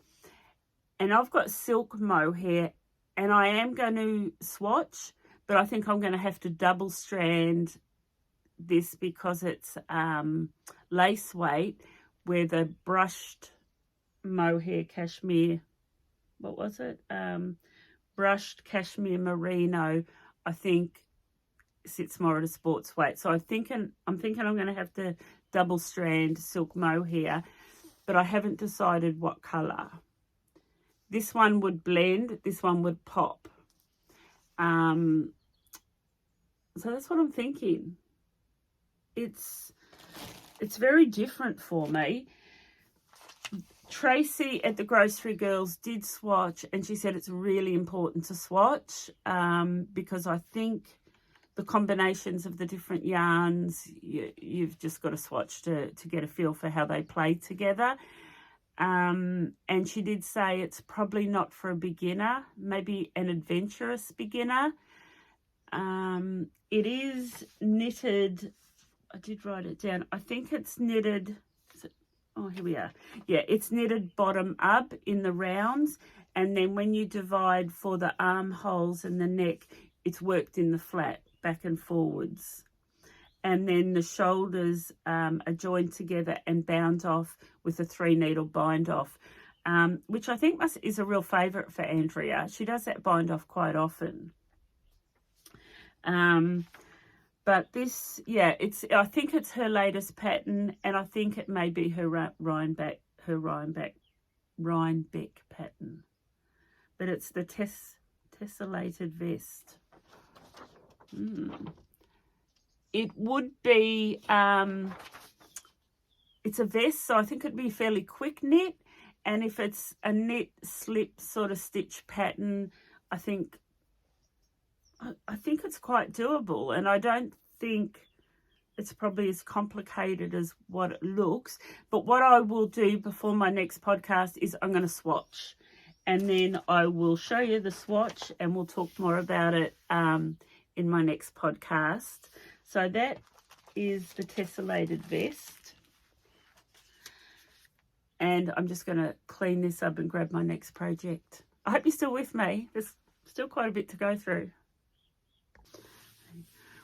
[SPEAKER 1] and I've got silk mohair, and I am going to swatch, but I think I'm going to have to double strand this because it's lace weight, where the brushed mohair cashmere, what was it? Brushed cashmere merino, I think sits more at a sports weight. So I'm thinking I'm going to have to double strand silk mohair, but I haven't decided what colour. This one would blend, this one would pop. So that's what I'm thinking. It's very different for me. Tracy at the Grocery Girls did swatch, and she said it's really important to swatch because I think the combinations of the different yarns, you've just got to swatch to get a feel for how they play together. And she did say it's probably not for a beginner, maybe an adventurous beginner. It is knitted, I did write it down, I think it's knitted, oh, here we are. Yeah, it's knitted bottom up in the rounds, and then when you divide for the armholes and the neck, it's worked in the flat, back and forwards. And then the shoulders are joined together and bound off with a 3-needle bind off, which I think is a real favourite for Andrea. She does that bind off quite often. But this, yeah, I think it's her latest pattern, and I think it may be her Rhinebeck pattern. But it's the Tessellated vest. It would be, it's a vest, so I think it'd be fairly quick knit. And if it's a knit slip sort of stitch pattern, I think it's quite doable, and I don't think it's probably as complicated as what it looks. But what I will do before my next podcast is I'm going to swatch, and then I will show you the swatch, and we'll talk more about it in my next podcast. So that is the Tessellated vest, and I'm just going to clean this up and grab my next project. I hope you're still with me. There's still quite a bit to go through.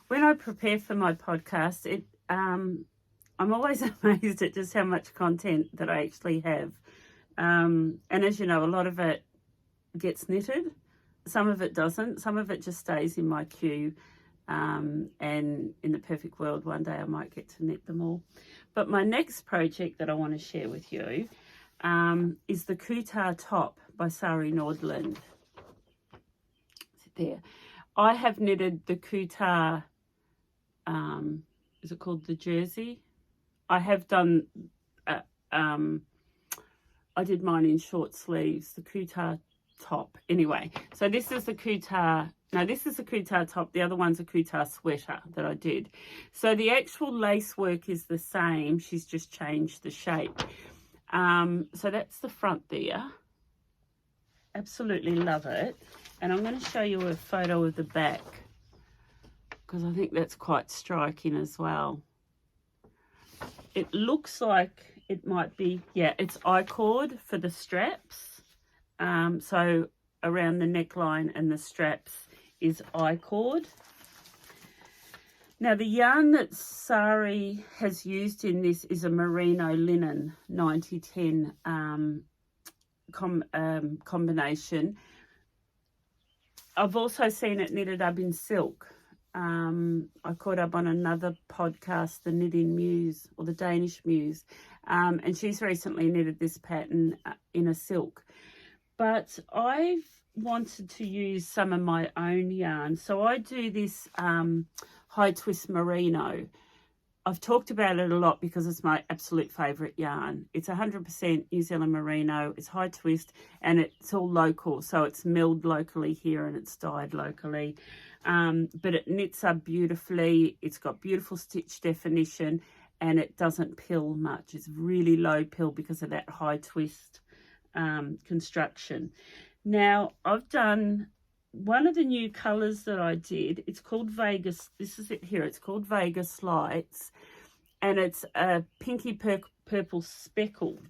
[SPEAKER 1] When I prepare for my podcast, I'm always amazed at just how much content that I actually have. And as you know, a lot of it gets knitted. Some of it doesn't. Some of it just stays in my queue. And in the perfect world, one day I might get to knit them all. But my next project that I want to share with you is the Kuutar top by Sari Nordlund. There. I have knitted the Kuutar, is it called the jersey? I have done, I did mine in short sleeves, the Kuutar top. Anyway, so this is the Kuutar, no, this is the Kuutar top. The other one's a Kuutar sweater that I did. So the actual lace work is the same. She's just changed the shape. So that's the front there. Absolutely love it. And I'm going to show you a photo of the back, because I think that's quite striking as well. It looks like it might be, yeah, it's I-cord for the straps. So around the neckline and the straps is I-cord. Now the yarn that Sari has used in this is a merino linen 90-10 combination. I've also seen it knitted up in silk. I caught up on another podcast, the Knitting Muse, or the Danish Muse, and she's recently knitted this pattern in a silk. but I've wanted to use some of my own yarn. So I do this high twist merino. I've talked about it a lot because it's my absolute favourite yarn. It's 100% New Zealand merino. It's high twist and it's all local. So it's milled locally here and it's dyed locally. But it knits up beautifully. It's got beautiful stitch definition and it doesn't pill much. It's really low pill because of that high twist construction. Now, I've done one of the new colours that I did. It's called Vegas. This is it here. It's called Vegas Lights. And it's a pinky purple speckle.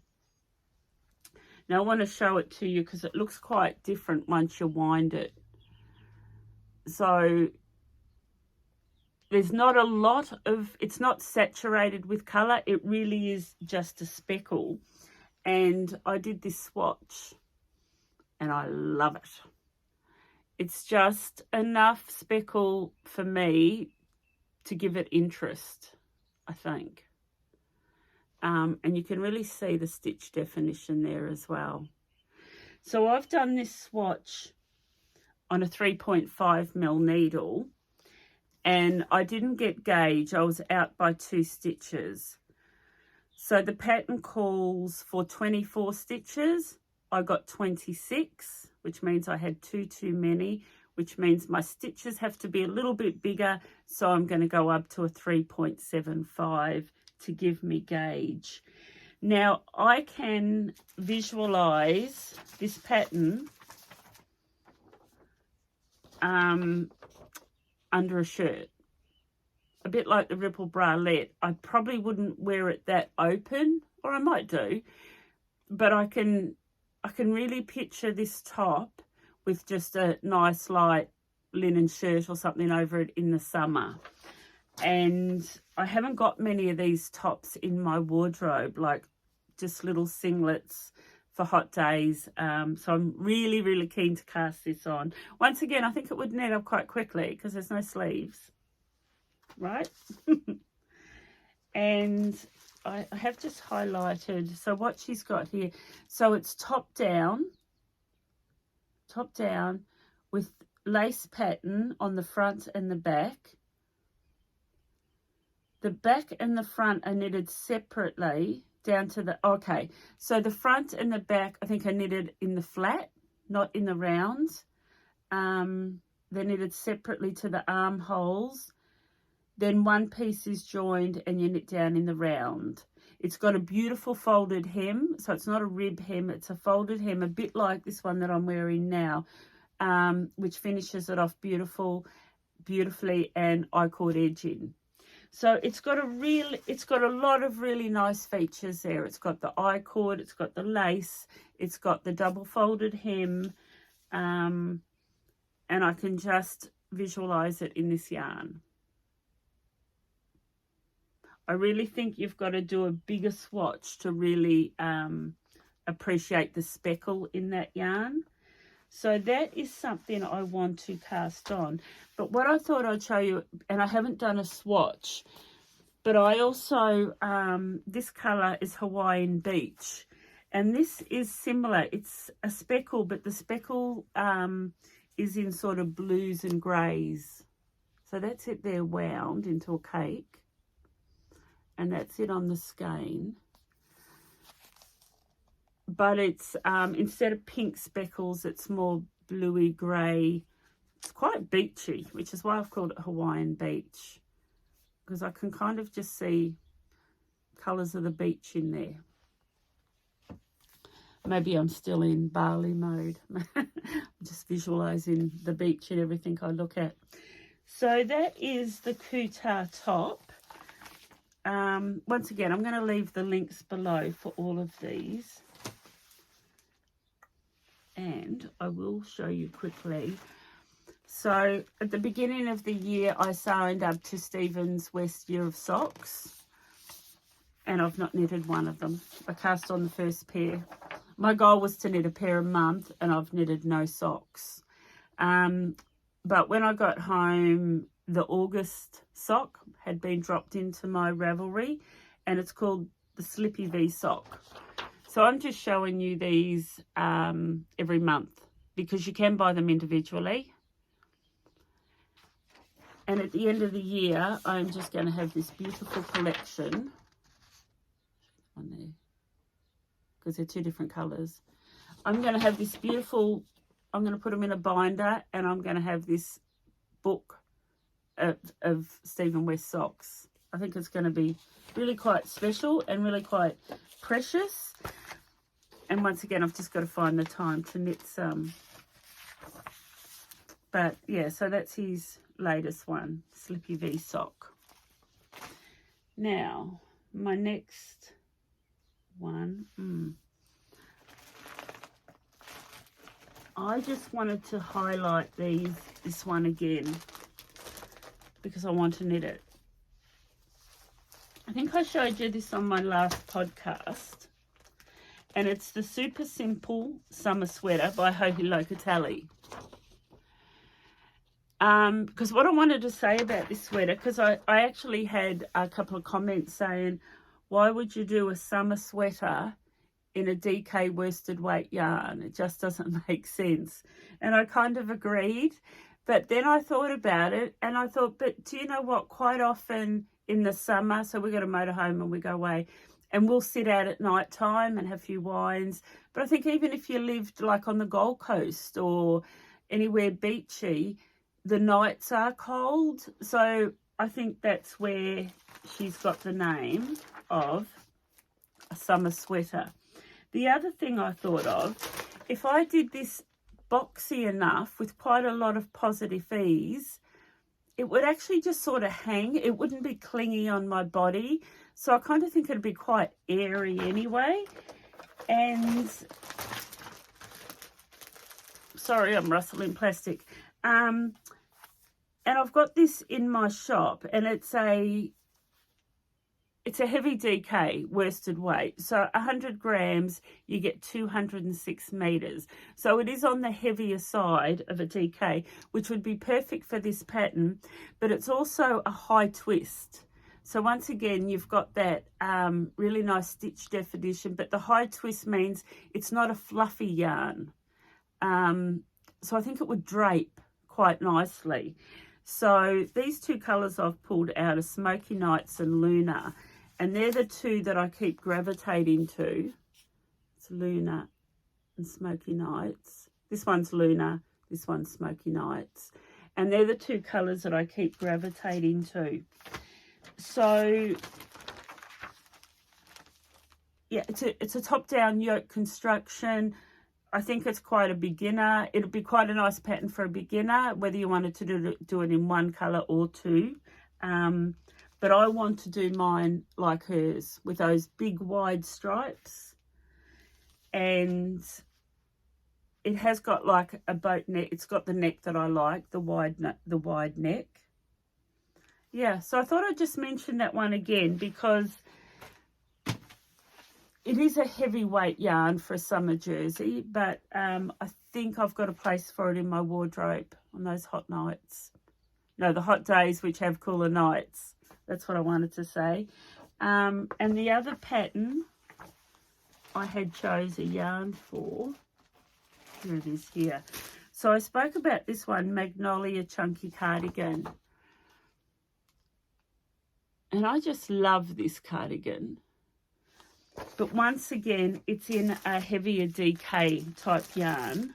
[SPEAKER 1] Now, I want to show it to you because it looks quite different once you wind it. So, there's not a lot of, it's not saturated with colour. It really is just a speckle. And I did this swatch. And I love it. It's just enough speckle for me to give it interest, I think. And you can really see the stitch definition there as well. So I've done this swatch on a 3.5mm needle. And I didn't get gauge. I was out by 2 stitches. So the pattern calls for 24 stitches. I got 26, which means I had 2 too many, which means my stitches have to be a little bit bigger. So I'm going to go up to a 3.75 to give me gauge. Now I can visualize this pattern under a shirt, a bit like the Ripple Bralette. I probably wouldn't wear it that open, or I might do, but I can really picture this top with just a nice light linen shirt or something over it in the summer. And I haven't got many of these tops in my wardrobe, like just little singlets for hot days. So I'm really, really keen to cast this on. Once again, I think it would knit up quite quickly because there's no sleeves, right? And I have just highlighted, so what she's got here, so it's top down with lace pattern on the front and the back. The back and the front are knitted separately down to the, okay, so the front and the back I think are knitted in the flat, not in the rounds. They're knitted separately to the armholes. Then one piece is joined and you knit down in the round. It's got a beautiful folded hem. So it's not a rib hem, it's a folded hem, a bit like this one that I'm wearing now, which finishes it off beautifully and I-cord edging. So it's got a lot of really nice features there. It's got the I-cord, it's got the lace, it's got the double folded hem, and I can just visualize it in this yarn. I really think you've got to do a bigger swatch to really appreciate the speckle in that yarn. So that is something I want to cast on. But what I thought I'd show you, and I haven't done a swatch, but I also, this colour is Hawaiian Beach. And this is similar. It's a speckle, but the speckle is in sort of blues and greys. So that's it there wound into a cake. And that's it on the skein. But it's, instead of pink speckles, it's more bluey grey. It's quite beachy, which is why I've called it Hawaiian Beach. Because I can kind of just see colours of the beach in there. Maybe I'm still in Bali mode. Just visualising the beach and everything I look at. So that is the Kuutar top. Once again, I'm going to leave the links below for all of these. And I will show you quickly. So at the beginning of the year, I signed up to Stephen's West Year of Socks. And I've not knitted one of them. I cast on the first pair. My goal was to knit a pair a month, and I've knitted no socks. But when I got home, the August sock had been dropped into my Ravelry, and it's called the Slippy V sock. So I'm just showing you these every month because you can buy them individually. And at the end of the year, I'm just going to have this beautiful collection on there because they're two different colours. I'm going to have this beautiful, I'm going to put them in a binder, and I'm going to have this book of Stephen West socks. I think it's going to be really quite special and really quite precious. And once again, I've just got to find the time to knit some. But yeah, so that's his latest one, Slippy V sock. Now, my next one, I just wanted to highlight this one again because I want to knit it. I think I showed you this on my last podcast, and it's the Super Simple Summer Sweater by Locatelli. Because what I wanted to say about this sweater, because I actually had a couple of comments saying, why would you do a summer sweater in a DK worsted weight yarn? It just doesn't make sense. And I kind of agreed. But then I thought about it, and I thought, but do you know what? Quite often in the summer, so we go to motorhome and we go away, and we'll sit out at night time and have a few wines. But I think even if you lived like on the Gold Coast or anywhere beachy, the nights are cold. So I think that's where she's got the name of a summer sweater. The other thing I thought of, if I did this boxy enough with quite a lot of positive ease, it would actually just sort of hang. It wouldn't be clingy on my body. So I kind of think it'd be quite airy anyway. And sorry, I'm rustling plastic. And I've got this in my shop, and it's a heavy DK worsted weight. So 100 grams, you get 206 meters. So it is on the heavier side of a DK, which would be perfect for this pattern, but it's also a high twist. So once again, you've got that really nice stitch definition, but the high twist means it's not a fluffy yarn. So I think it would drape quite nicely. So these two colours I've pulled out are Smoky Nights and Lunar. And they're the two that I keep gravitating to. It's Lunar and Smoky Nights. This one's Lunar, this one's Smoky Nights. And they're the two colours that I keep gravitating to. So, yeah, it's a top-down yoke construction. I think it's quite a beginner. It'll be quite a nice pattern for a beginner, whether you wanted to do it in one colour or two. But I want to do mine like hers with those big wide stripes. And it has got like a boat neck. It's got the neck that I like, the wide neck. Yeah, so I thought I'd just mention that one again because it is a heavyweight yarn for a summer jersey, but I think I've got a place for it in my wardrobe on those hot nights. No, the hot days which have cooler nights. That's what I wanted to say. And the other pattern I had chose a yarn for, here it is here. So I spoke about this one, Magnolia Chunky Cardigan. And I just love this cardigan. But once again, it's in a heavier DK type yarn,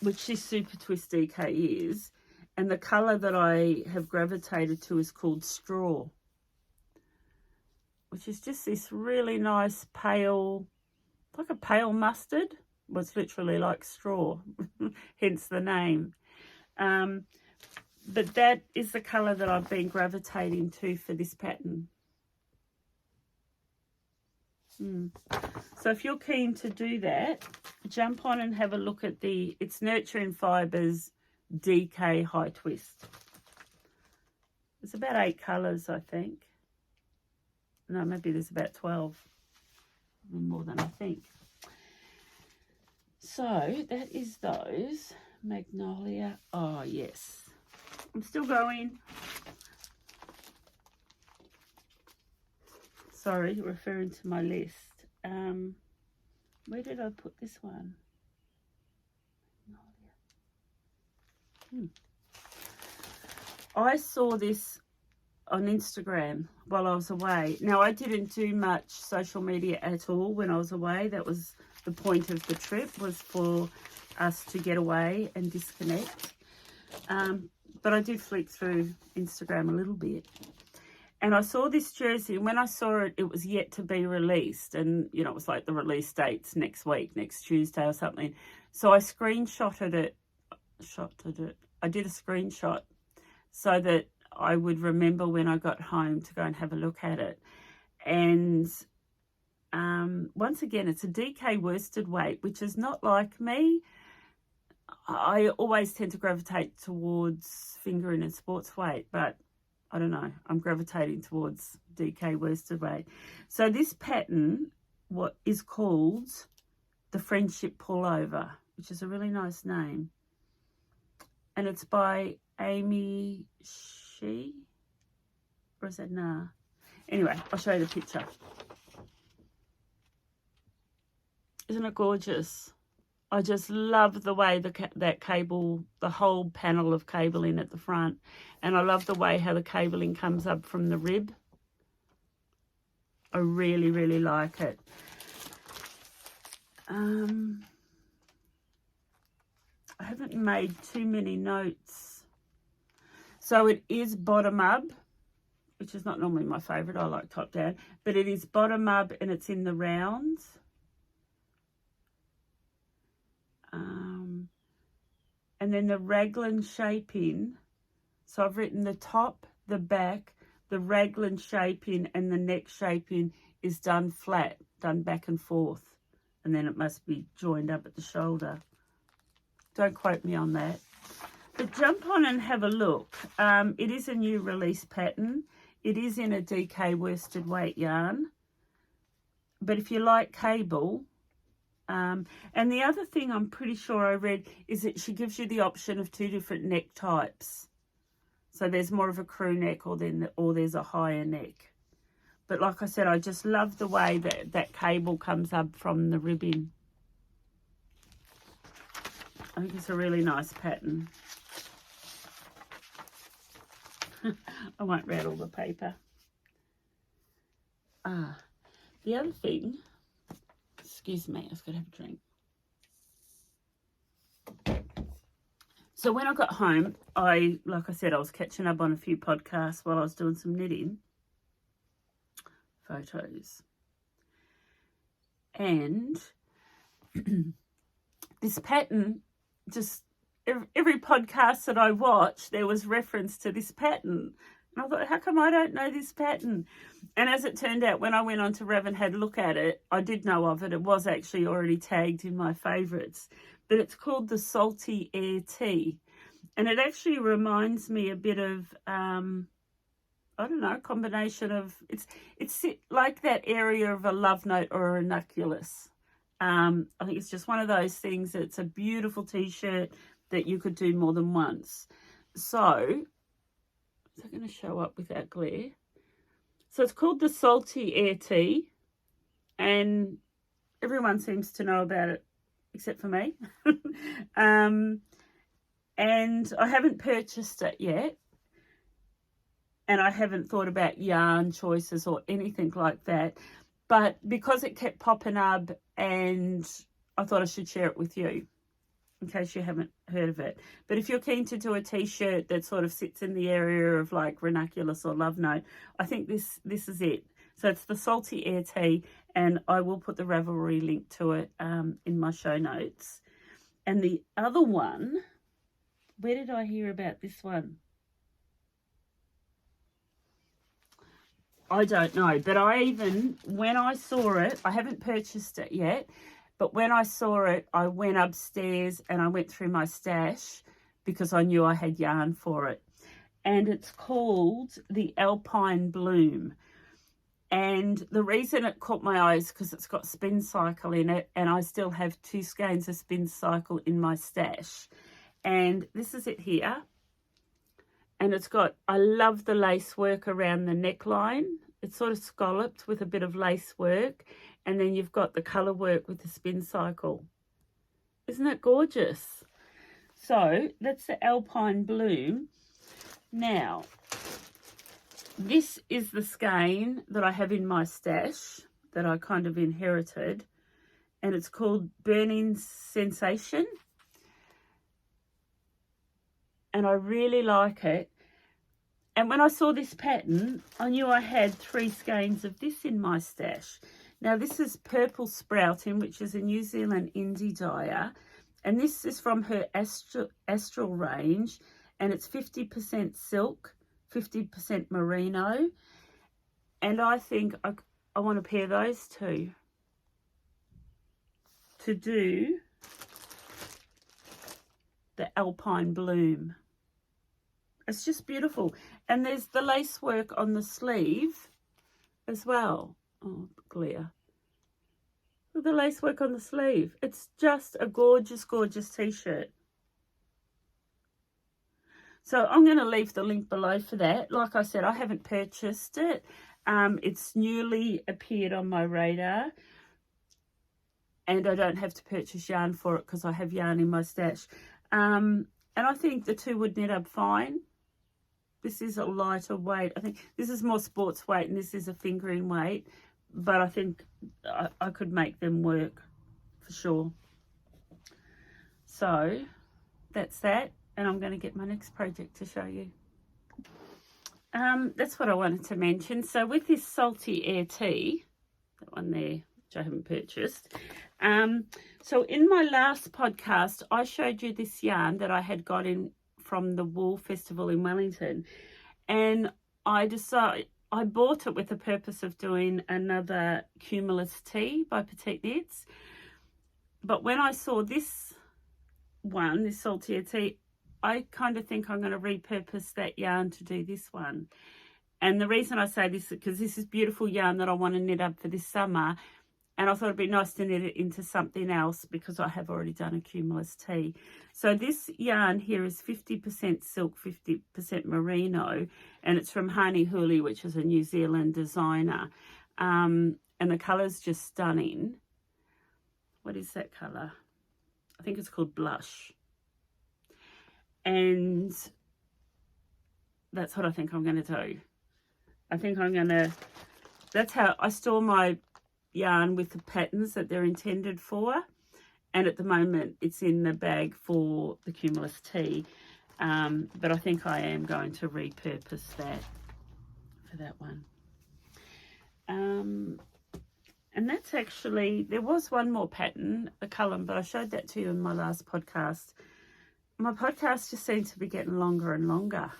[SPEAKER 1] which this Super Twist DK is. And the colour that I have gravitated to is called Straw, which is just this really nice pale, like a pale mustard. Well, it's literally like straw, hence the name. But that is the colour that I've been gravitating to for this pattern. So if you're keen to do that, jump on and have a look at it's Nurturing Fibres DK High Twist. There's about 8 colours, I think. No, maybe there's about 12. More than I think. So that is those. Magnolia. Oh, yes. I'm still going. sorry, referring to my list. Where did I put this one? I saw this on Instagram while I was away. Now, I didn't do much social media at all when I was away. That was the point of the trip, was for us to get away and disconnect. But I did flick through Instagram a little bit. And I saw this jersey, and when I saw it, it was yet to be released. And, you know, it was like the release date's next week, next Tuesday or something. So I screenshotted it. I did a screenshot so that I would remember when I got home to go and have a look at it. And once again, it's a DK worsted weight, which is not like me. I always tend to gravitate towards fingering and sports weight, but I don't know, I'm gravitating towards DK worsted weight. So this pattern, what is called the Friendship Pullover, which is a really nice name. And it's by Amy She, or is that Nah? Anyway, I'll show you the picture. Isn't it gorgeous? I just love the way that cable, the whole panel of cabling at the front. And I love the way how the cabling comes up from the rib. I really, really like it. I haven't made too many notes. So it is bottom up, which is not normally my favourite. I like top down. But it is bottom up and it's in the rounds. And then the raglan shaping. So I've written the top, the back, the raglan shaping, and the neck shaping is done flat, done back and forth. And then it must be joined up at the shoulder. Don't quote me on that. But jump on and have a look. It is a new release pattern. It is in a DK worsted weight yarn. But if you like cable... and the other thing I'm pretty sure I read is that she gives you the option of 2 different neck types. So there's more of a crew neck or there's a higher neck. But like I said, I just love the way that cable comes up from the ribbing. I think it's a really nice pattern. I won't rattle the paper. The other thing... Excuse me, I've got to have a drink. So when I got home, like I said, I was catching up on a few podcasts while I was doing some knitting. Photos. And this pattern, just every podcast that I watched, there was reference to this pattern. And I thought, how come I don't know this pattern? And as it turned out, when I went on to Rev and had a look at it, I did know of it. It was actually already tagged in my favourites. But it's called the Salty Air Tea. And it actually reminds me a bit of, I don't know, a combination of, it's like that area of a love note or a ranunculus. I think it's just one of those things. It's a beautiful T-shirt that you could do more than once. So... Is that going to show up without glare? So it's called the Salty Air Tea. And everyone seems to know about it, except for me. And I haven't purchased it yet. And I haven't thought about yarn choices or anything like that. But because it kept popping up, and I thought I should share it with you, in case you haven't heard of it. But if you're keen to do a T-shirt that sort of sits in the area of like ranunculus or love note, I think this is it. So it's the Salty Air Tea, and I will put the Ravelry link to it in my show notes. And the other one, where did I hear about this one? I don't know, but when I saw it, I haven't purchased it yet, but when I saw it, I went upstairs and I went through my stash because I knew I had yarn for it. And it's called the Alpine Bloom. And the reason it caught my eye is because it's got Spin Cycle in it, and I still have 2 skeins of Spin Cycle in my stash. And this is it here. And it's got, I love the lace work around the neckline. It's sort of scalloped with a bit of lace work, and then you've got the colour work with the spin cycle. Isn't it gorgeous? So that's the Alpine Bloom. Now, this is the skein that I have in my stash that I kind of inherited, and it's called Burning Sensation, and I really like it. And when I saw this pattern, I knew I had 3 skeins of this in my stash. Now, this is Purple Sprouting, which is a New Zealand indie dyer. And this is from her Astral range. And it's 50% silk, 50% merino. And I think I want to pair those two to do the Alpine Bloom. It's just beautiful. And there's the lace work on the sleeve as well. Oh, glare. Look at the lace work on the sleeve. It's just a gorgeous, gorgeous t-shirt. So I'm going to leave the link below for that. Like I said, I haven't purchased it. It's newly appeared on my radar. And I don't have to purchase yarn for it because I have yarn in my stash. And I think the two would knit up fine. This is a lighter weight. I think this is more sports weight and this is a fingering weight. But I think I could make them work for sure. So that's that. And I'm going to get my next project to show you. That's what I wanted to mention. So with this Salty Air Tea, that one there, which I haven't purchased. So in my last podcast, I showed you this yarn that I had got in from the Wool Festival in Wellington, and I bought it with the purpose of doing another Cumulus Tea by Petite Knits. But when I saw this one, this Saltier Tea, I kind of think I'm going to repurpose that yarn to do this one. And the reason I say this is because this is beautiful yarn that I want to knit up for this summer. And I thought it'd be nice to knit it into something else because I have already done a Cumulus Tea. So this yarn here is 50% silk, 50% merino. And it's from Hani Huli, which is a New Zealand designer. And the colour's just stunning. What is that colour? I think it's called Blush. And that's what I think I'm going to do. I think I'm going to... That's how I store my yarn, with the patterns that they're intended for, and at the moment it's in the bag for the Cumulus Tea, but I think I am going to repurpose that for that one. And that's actually, there was one more pattern, a Cullen, but I showed that to you in my last podcast. My podcast just seems to be getting longer and longer,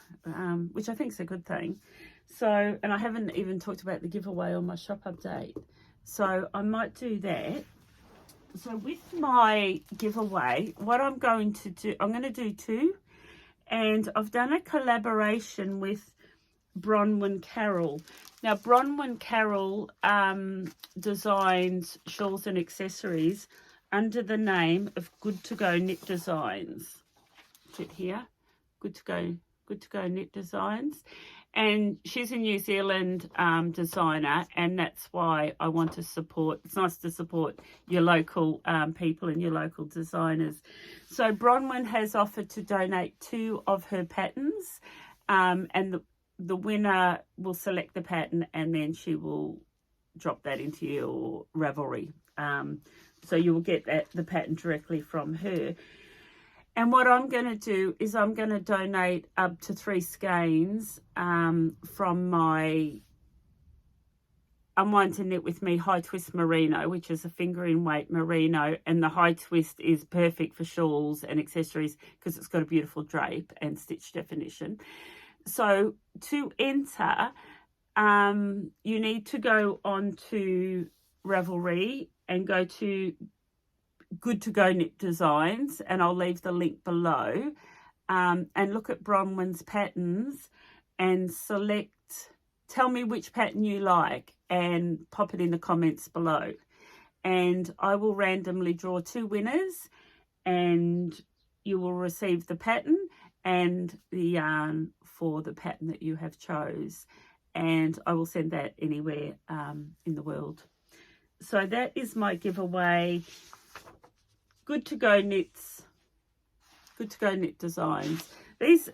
[SPEAKER 1] which I think is a good thing. So, and I haven't even talked about the giveaway on my shop update. So I might do that. So with my giveaway, what I'm going to do, I'm going to do 2. And I've done a collaboration with Bronwyn Carroll. Now, Bronwyn Carroll designs shawls and accessories under the name of Good to Go Knit Designs. Sit here, Good to Go Knit Designs. And she's a New Zealand designer, and that's why I want to support. It's nice to support your local people and your local designers. So Bronwyn has offered to donate 2 of her patterns, and the winner will select the pattern, and then she will drop that into your Ravelry. So you will get the pattern directly from her. And what I'm going to do is I'm going to donate up to 3 skeins from my Unwind to Knit With Me High Twist Merino, which is a fingering weight merino. And the high twist is perfect for shawls and accessories because it's got a beautiful drape and stitch definition. So to enter, you need to go on to Ravelry and go to Good to Go Knit Designs, and I'll leave the link below, and look at Bronwyn's patterns and select, tell me which pattern you like and pop it in the comments below, and I will randomly draw 2 winners, and you will receive the pattern and the yarn for the pattern that you have chose. and I will send that anywhere in the world. So that is my giveaway. Good to Go Knits, Good to Go Knit Designs. These,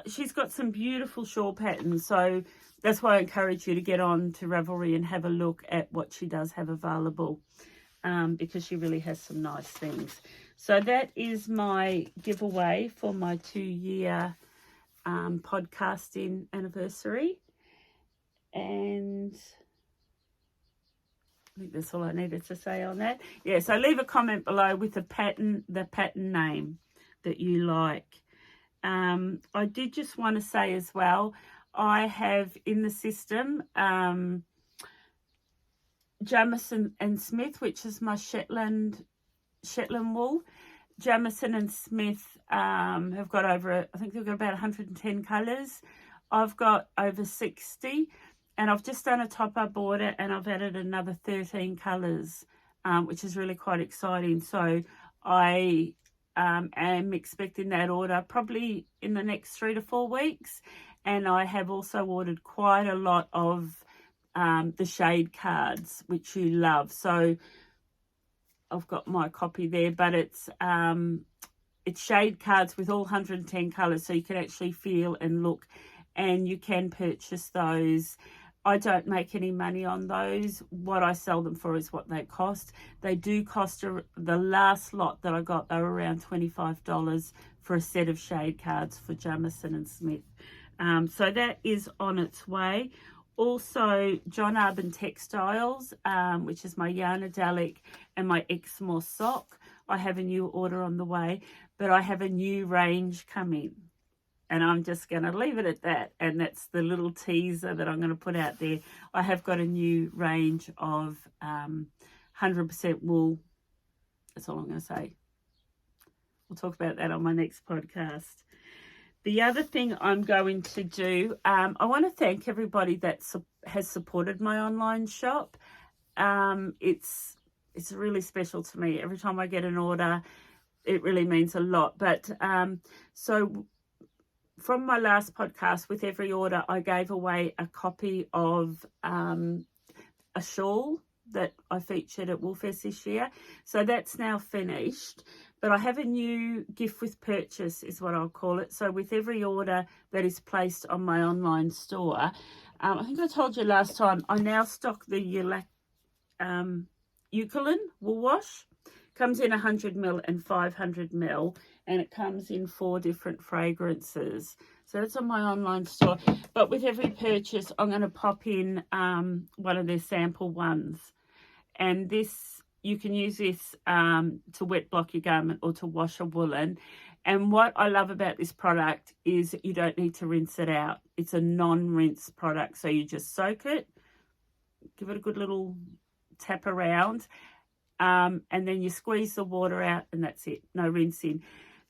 [SPEAKER 1] she's got some beautiful shawl patterns, so that's why I encourage you to get on to Ravelry and have a look at what she does have available, because she really has some nice things. So that is my giveaway for my 2-year podcasting anniversary. And I think that's all I needed to say on that. Yeah, so leave a comment below with the pattern name that you like. I did just want to say as well, I have in the system Jamieson and Smith, which is my Shetland wool. Jamieson and Smith have got over, I think they've got about 110 colours. I've got over 60, and I've just done a top-up order, and I've added another 13 colours, which is really quite exciting. So I am expecting that order probably in the next 3 to 4 weeks. And I have also ordered quite a lot of the shade cards, which you love. So I've got my copy there, but it's shade cards with all 110 colours, so you can actually feel and look, and you can purchase those. I don't make any money on those. What I sell them for is what they cost. They do cost, the last lot that I got, they were around $25 for a set of shade cards for Jamieson and Smith. So that is on its way. Also, John Arbon Textiles, which is my Yarnadelic and my Exmoor Sock. I have a new order on the way, but I have a new range coming. And I'm just going to leave it at that. And that's the little teaser that I'm going to put out there. I have got a new range of 100% wool. That's all I'm going to say. We'll talk about that on my next podcast. The other thing I'm going to do, I want to thank everybody that has supported my online shop. It's really special to me. Every time I get an order, it really means a lot. But so from my last podcast, with every order, I gave away a copy of a shawl that I featured at Woolfest this year. So that's now finished. But I have a new gift with purchase, is what I'll call it. So with every order that is placed on my online store, I think I told you last time, I now stock the Eucalyptus wool wash. Comes in 100ml and 500ml, and it comes in 4 different fragrances. So that's on my online store. But with every purchase, I'm going to pop in one of their sample ones. And this, you can use this to wet block your garment or to wash a woolen. And what I love about this product is you don't need to rinse it out. It's a non-rinse product. So you just soak it, give it a good little tap around, and then you squeeze the water out, and that's it. No rinsing.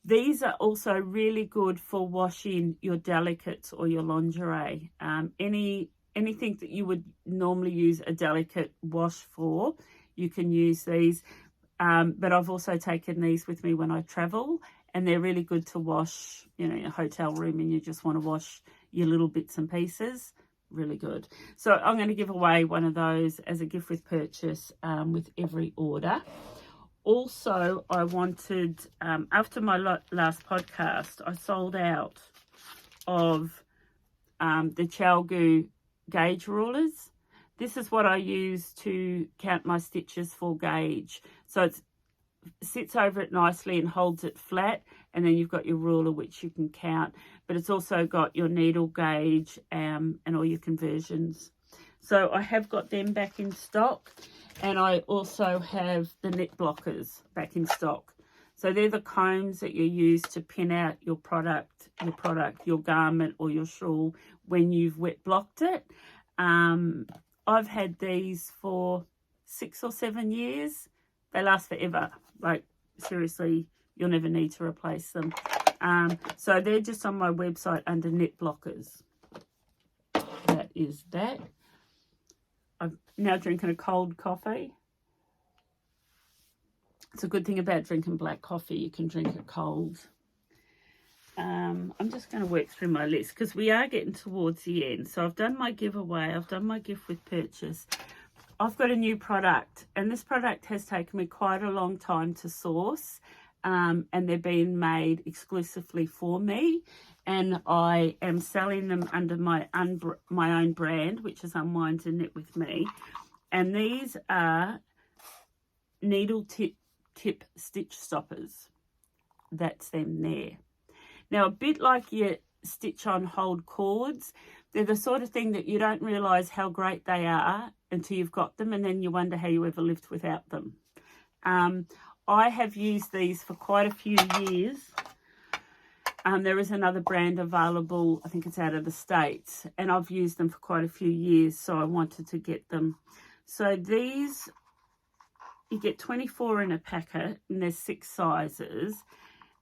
[SPEAKER 1] These are also really good for washing your delicates or your lingerie. Anything that you would normally use a delicate wash for, you can use these. But I've also taken these with me when I travel, and they're really good to wash, you know, in a hotel room and you just want to wash your little bits and pieces. Really good. So I'm going to give away one of those as a gift with purchase with every order. Also, I wanted, after my last podcast, I sold out of the Chalgu gauge rulers. This is what I use to count my stitches for gauge. So it sits over it nicely and holds it flat, and then you've got your ruler which you can count, but it's also got your needle gauge and all your conversions. So I have got them back in stock, and I also have the knit blockers back in stock. So they're the combs that you use to pin out your product, your garment or your shawl when you've wet blocked it. I've had these for 6 or 7 years. They last forever. Like, seriously, you'll never need to replace them. So they're just on my website under knit blockers. That is that. I'm now drinking a cold coffee. It's a good thing about drinking black coffee. You can drink it cold. I'm just going to work through my list because we are getting towards the end. So I've done my giveaway, I've done my gift with purchase. I've got a new product, and this product has taken me quite a long time to source, and they're being made exclusively for me, and I am selling them under my own brand, which is Unwind and Knit with Me. And these are needle tip stitch stoppers. That's them there. Now, a bit like your stitch on hold cords, they're the sort of thing that you don't realise how great they are until you've got them, and then you wonder how you ever lived without them. I have used these for quite a few years. There is another brand available, I think it's out of the States, and I've used them for quite a few years, so I wanted to get them. So these, you get 24 in a packet, and there's 6 sizes.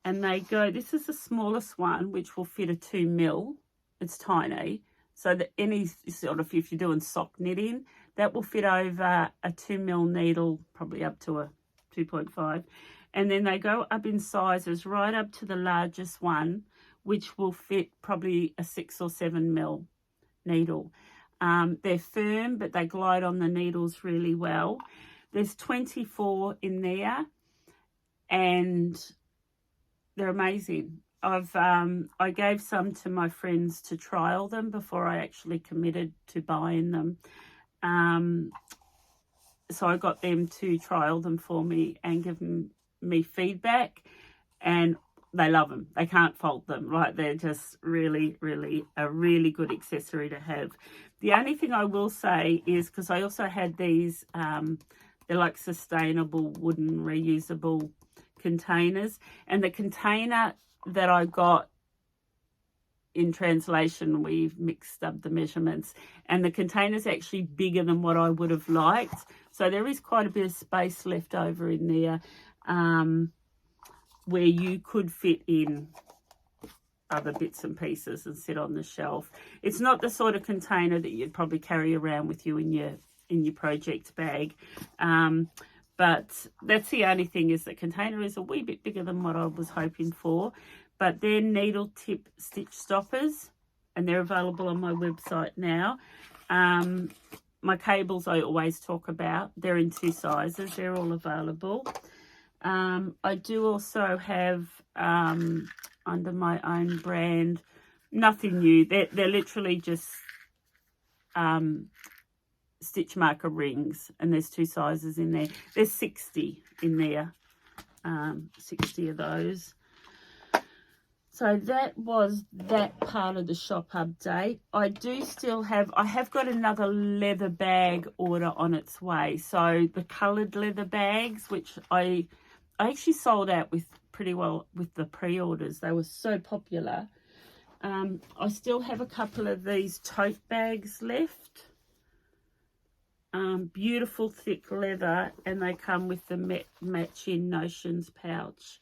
[SPEAKER 1] And they go, this is the smallest one, which will fit a 2mm. It's tiny. So that any sort of, if you're doing sock knitting, that will fit over a 2mm needle, probably up to a 2.5. And then they go up in sizes right up to the largest one, which will fit probably a 6 or 7mm needle. They're firm, but they glide on the needles really well. There's 24 in there, and they're amazing. I gave some to my friends to trial them before I actually committed to buying them. So I got them to trial them for me and give me feedback, and they love them. They can't fault them. Like, they're just really, really a really good accessory to have. The only thing I will say is, because I also had these, they're like sustainable wooden reusable containers, and the container that I got, in translation, we've mixed up the measurements, and the container's actually bigger than what I would have liked, so there is quite a bit of space left over in there, where you could fit in other bits and pieces and sit on the shelf. It's not the sort of container that you'd probably carry around with you in your project bag, but that's the only thing, is the container is a wee bit bigger than what I was hoping for. But they're needle tip stitch stoppers, and they're available on my website now. My cables I always talk about, they're in 2 sizes. They're all available. I do also have, under my own brand, nothing new. They're literally just stitch marker rings, and there's 2 sizes in there. There's 60 in there, 60 of those. So that was that part of the shop update. I do still have, I have got another leather bag order on its way. So the coloured leather bags, which I actually sold out with pretty well with the pre-orders. They were so popular. I still have a couple of these tote bags left. Beautiful thick leather, and they come with the matching Notions pouch.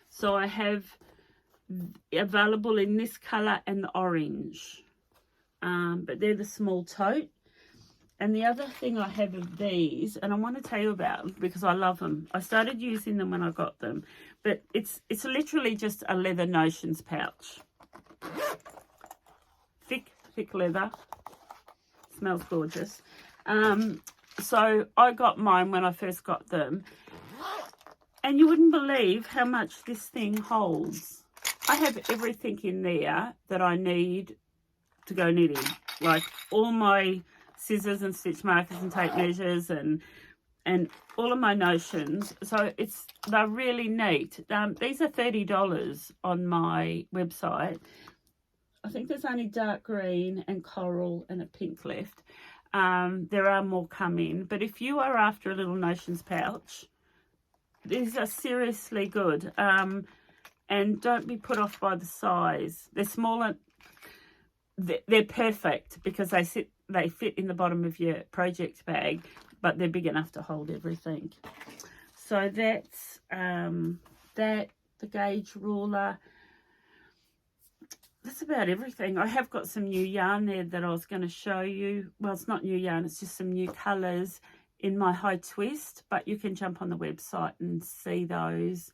[SPEAKER 1] So I have available in this colour and the orange, but they're the small tote. And the other thing I have of these, and I want to tell you about, because I love them. I started using them when I got them, but it's literally just a leather Notions pouch. Thick leather, smells gorgeous. So I got mine when I first got them, and you wouldn't believe how much this thing holds. I have everything in there that I need to go knitting, like all my scissors and stitch markers and tape measures and all of my Notions. So they're really neat. These are $30 on my website. I think there's only dark green and coral and a pink left. There are more coming, but if you are after a little Notions pouch, these are seriously good. And don't be put off by the size. They're smaller. They're perfect because they fit in the bottom of your project bag, but they're big enough to hold everything. So that's that, the gauge ruler. That's about everything. I have got some new yarn there that I was going to show you. Well, it's not new yarn, it's just some new colours in my high twist, but you can jump on the website and see those.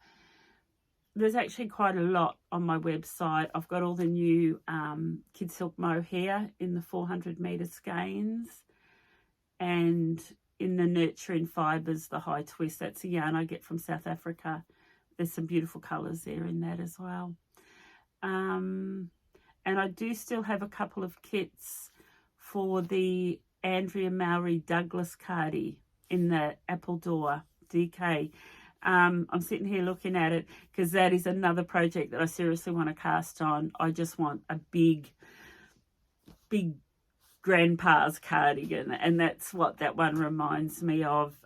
[SPEAKER 1] there's actually quite a lot on my website. I've got all the new Kid Silk mohair in the 400 metre skeins, and in the Nurturing Fibres, the high twist. That's a yarn I get from South Africa. There's some beautiful colours there in that as well. And I do still have a couple of kits for the Andrea Mowry Douglas cardie in the Apple Door DK. I'm sitting here looking at it because that is another project that I seriously want to cast on. I just want a big grandpa's cardigan, and that's what that one reminds me of.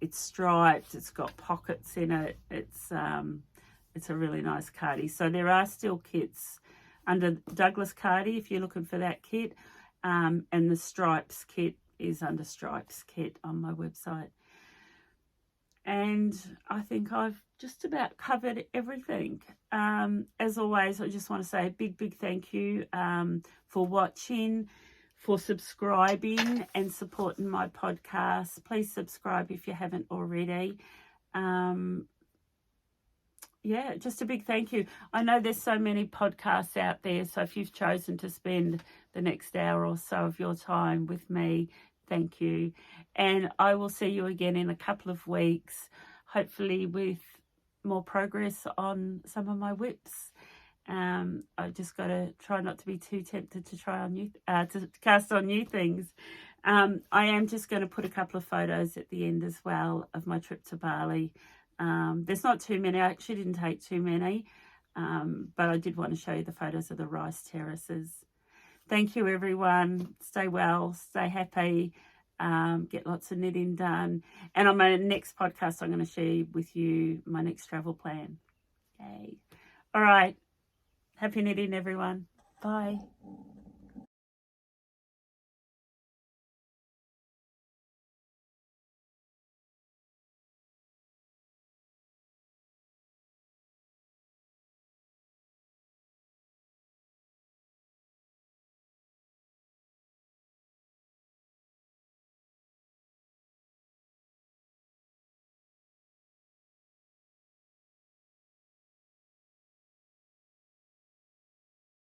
[SPEAKER 1] It's striped, it's got pockets in it, it's a really nice cardie. So there are still kits under Douglas cardie if you're looking for that kit, and the stripes kit is under stripes kit on my website. And I think I've just about covered everything. As always, I just want to say a big thank you for watching, for subscribing and supporting my podcast. Please subscribe if you haven't already. Yeah, just a big thank you. I know there's so many podcasts out there, so if you've chosen to spend the next hour or so of your time with me, thank you. And I will see you again in a couple of weeks, hopefully with more progress on some of my WIPs. I've just got to try not to be too tempted to try on to cast on new things. I am just going to put a couple of photos at the end as well of my trip to Bali. There's not too many. I actually didn't take too many, but I did want to show you the photos of the rice terraces. Thank you, everyone. Stay well, stay happy, get lots of knitting done. And on my next podcast, I'm going to share with you my next travel plan. Okay. All right. Happy knitting, everyone. Bye.